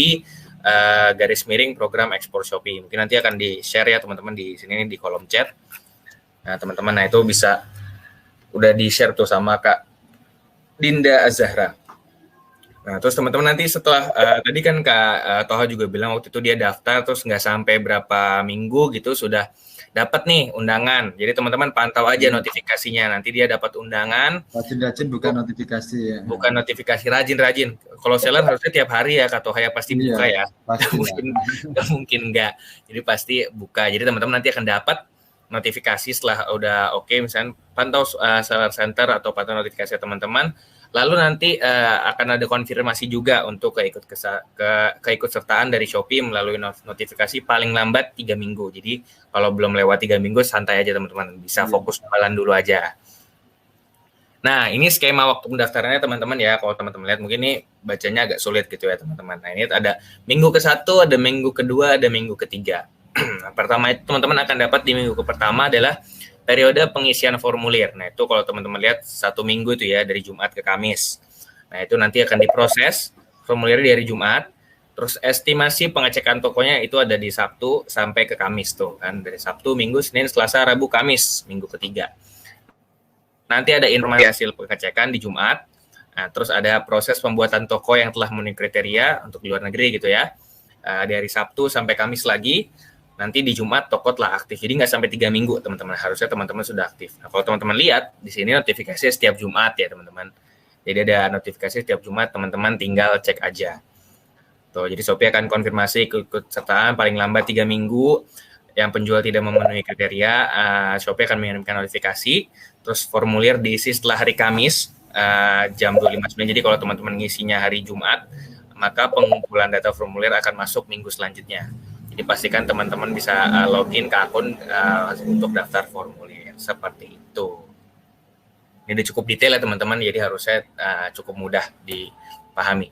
/ program ekspor Shopee. Mungkin nanti akan di-share ya teman-teman di sini nih, di kolom chat. Nah, teman-teman, nah itu bisa udah di-share tuh sama Kak Dinda Azahra. Nah, terus teman-teman nanti setelah tadi kan Kak Toha juga bilang waktu itu dia daftar terus nggak sampai berapa minggu gitu sudah dapat nih undangan. Jadi teman-teman pantau aja notifikasinya. Nanti dia dapat undangan. Rajin-rajin bukan notifikasi ya. Bukan notifikasi, rajin-rajin. Kalau seller harusnya tiap hari ya Kak Toha ya, pasti buka ya. Mungkin enggak. Jadi pasti buka. Jadi teman-teman nanti akan dapat notifikasi setelah udah oke, misalnya pantau seller center atau pantau notifikasi teman-teman. Lalu nanti akan ada konfirmasi juga untuk keikutsertaan dari Shopee melalui notifikasi paling lambat 3 minggu. Jadi kalau belum lewat 3 minggu santai aja teman-teman, bisa fokus jualan dulu aja. Nah, ini skema waktu pendaftarannya teman-teman ya. Kalau teman-teman lihat mungkin ini bacanya agak sulit gitu ya teman-teman. Nah, ini ada minggu ke-1, ada minggu kedua, ada minggu ketiga. Pertama itu teman-teman akan dapat di minggu pertama adalah periode pengisian formulir. Nah, itu kalau teman-teman lihat 1 minggu itu ya, dari Jumat ke Kamis. Nah, itu nanti akan diproses formulir dari Jumat. Terus estimasi pengecekan tokonya itu ada di Sabtu sampai ke Kamis tuh kan. Dari Sabtu, Minggu, Senin, Selasa, Rabu, Kamis, minggu ketiga. Nanti ada informasi hasil pengecekan di Jumat. Nah, terus ada proses pembuatan toko yang telah memenuhi kriteria untuk di luar negeri gitu ya. Dari Sabtu sampai Kamis lagi. Nanti di Jumat toko telah aktif. Jadi nggak sampai 3 minggu teman-teman. Harusnya teman-teman sudah aktif. Nah, kalau teman-teman lihat di sini notifikasi setiap Jumat ya teman-teman. Jadi ada notifikasi setiap Jumat, teman-teman tinggal cek aja. Tuh, jadi Shopee akan konfirmasi keikutsertaan paling lambat 3 minggu. Yang penjual tidak memenuhi kriteria, Shopee akan mengirimkan notifikasi. Terus formulir diisi setelah hari Kamis jam 2.59. Jadi kalau teman-teman ngisinya hari Jumat, maka pengumpulan data formulir akan masuk minggu selanjutnya. Jadi pastikan teman-teman bisa login ke akun untuk daftar formulir seperti itu. Ini udah cukup detail ya teman-teman, jadi harusnya cukup mudah dipahami.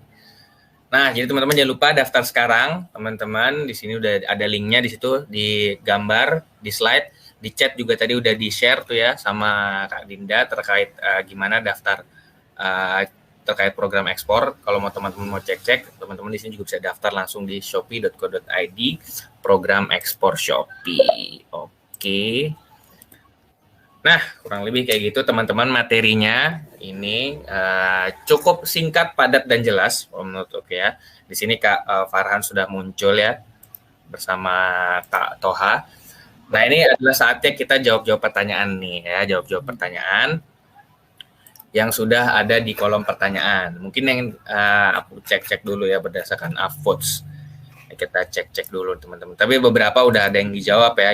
Nah, jadi teman-teman jangan lupa daftar sekarang, teman-teman. Di sini udah ada linknya di situ, di gambar, di slide, di chat juga tadi udah di-share tuh ya sama Kak Dinda terkait gimana daftar terkait program ekspor. Kalau mau teman-teman mau cek-cek, teman-teman di sini juga bisa daftar langsung di shopee.co.id program ekspor Shopee. Oke. Nah, kurang lebih kayak gitu teman-teman materinya ini cukup singkat, padat dan jelas menurut ya. Di sini Kak Farhan sudah muncul ya bersama Kak Toha. Nah, ini adalah saatnya kita jawab-jawab pertanyaan nih ya, jawab-jawab pertanyaan yang sudah ada di kolom pertanyaan. Mungkin yang aku cek-cek dulu ya berdasarkan upvotes. Kita cek-cek dulu teman-teman. Tapi beberapa udah ada yang dijawab ya,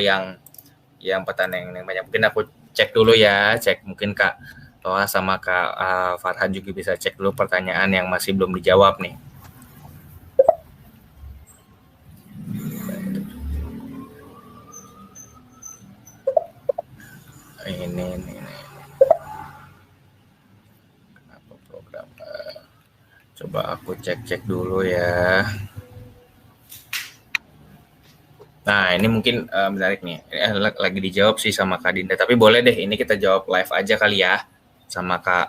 yang pertanyaan yang banyak. Mungkin aku cek dulu ya, cek mungkin Kak Toha sama Kak Farhan juga bisa cek dulu pertanyaan yang masih belum dijawab nih. Ini. Kenapa program? Coba aku cek-cek dulu ya. Nah, ini mungkin menarik nih. Lagi dijawab sih sama Kak Dinda. Tapi boleh deh, ini kita jawab live aja kali ya sama Kak